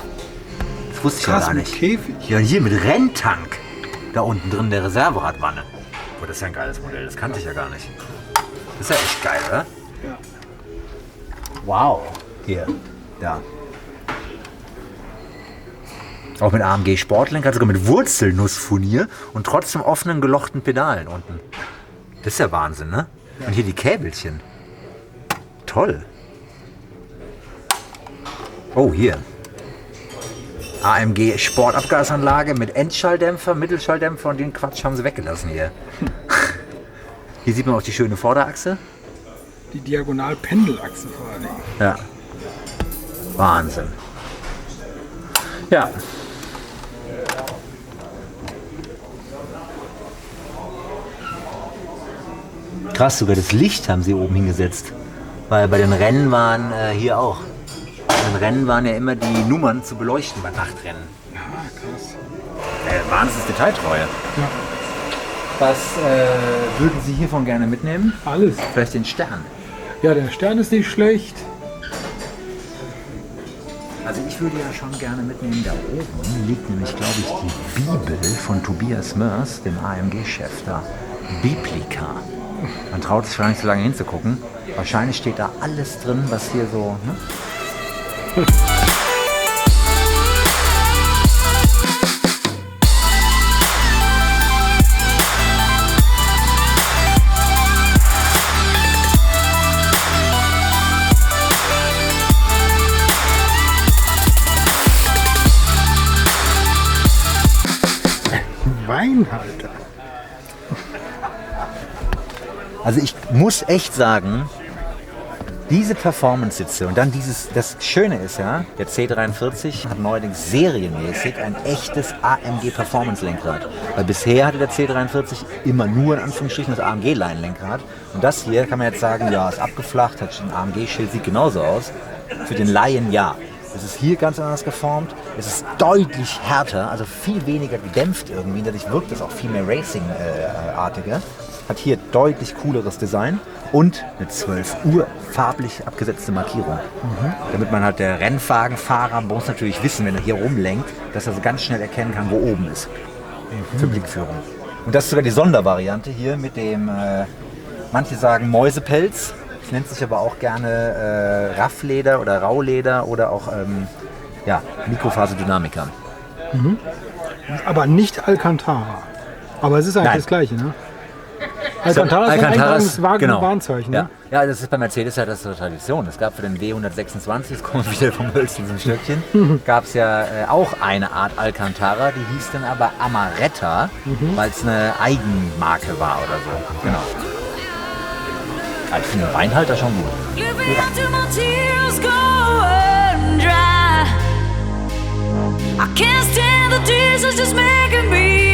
Das wusste ich ja Krass, gar mit nicht. Käfig. Ja, und hier mit Renntank. Da unten drin der Reserveradwanne. Boah, das ist ja ein geiles Modell. Das kannte ich ja gar nicht. Das ist ja echt geil, oder? Ja. Wow. Hier. Da. Auch mit AMG Sportlenker, sogar mit Wurzelnussfurnier und trotzdem offenen, gelochten Pedalen unten. Das ist ja Wahnsinn, ne? Und hier die Käbelchen. Toll. Oh, hier. AMG Sportabgasanlage mit Endschalldämpfer, Mittelschalldämpfer und den Quatsch haben sie weggelassen hier. Hier sieht man auch die schöne Vorderachse. Die Diagonalpendelachse vor allen Dingen. Ja. Wahnsinn. Ja. Krass, sogar das Licht haben sie oben hingesetzt. Weil bei den Rennen waren hier auch. Bei den Rennen waren ja immer die Nummern zu beleuchten bei Nachtrennen. Ja, krass. Wahnsinns Detailtreue. Ja. Was würden Sie hiervon gerne mitnehmen? Alles. Vielleicht den Stern. Ja, der Stern ist nicht schlecht. Also ich würde ja schon gerne mitnehmen, da oben liegt nämlich, glaube ich, die Bibel von Tobias Moers, dem AMG-Chef da. Biblika. Man traut sich gar nicht so lange hinzugucken. Wahrscheinlich steht da alles drin, was hier so... Ne? Weinhalter. Also ich muss echt sagen, diese Performance-Sitze und dann das Schöne ist ja, der C43 hat neuerdings serienmäßig ein echtes AMG-Performance-Lenkrad. Weil bisher hatte der C43 immer nur in Anführungsstrichen das AMG-Line-Lenkrad. Und das hier kann man jetzt sagen, ja, ist abgeflacht, hat ein AMG-Schild, sieht genauso aus. Für den Laien ja. Es ist hier ganz anders geformt, es ist deutlich härter, also viel weniger gedämpft irgendwie, dadurch wirkt es auch viel mehr Racing-artiger. Hat hier deutlich cooleres Design und eine 12 Uhr farblich abgesetzte Markierung. Damit man halt der Rennwagenfahrer muss natürlich wissen, wenn er hier rumlenkt, dass er so ganz schnell erkennen kann, wo oben ist. Für Blickführung. Und das ist sogar die Sondervariante hier mit dem, manche sagen Mäusepelz. Es nennt sich aber auch gerne Raffleder oder Rauleder oder auch Mikrofaserdynamika. Aber nicht Alcantara. Aber es ist eigentlich das Gleiche, ne? Alcantara ist ein eingetragenes Wagenbahnzeichen, ne? Ja, das ist bei Mercedes ja das ist Tradition. Es gab für den W126, jetzt kommen wir wieder vom Hölzchen zum Stückchen, gab es ja auch eine Art Alcantara, die hieß dann aber Amaretta, weil es eine Eigenmarke war oder so. Genau. Ich finde den Weinhalter schon gut. I can't stand the tears, it's just making me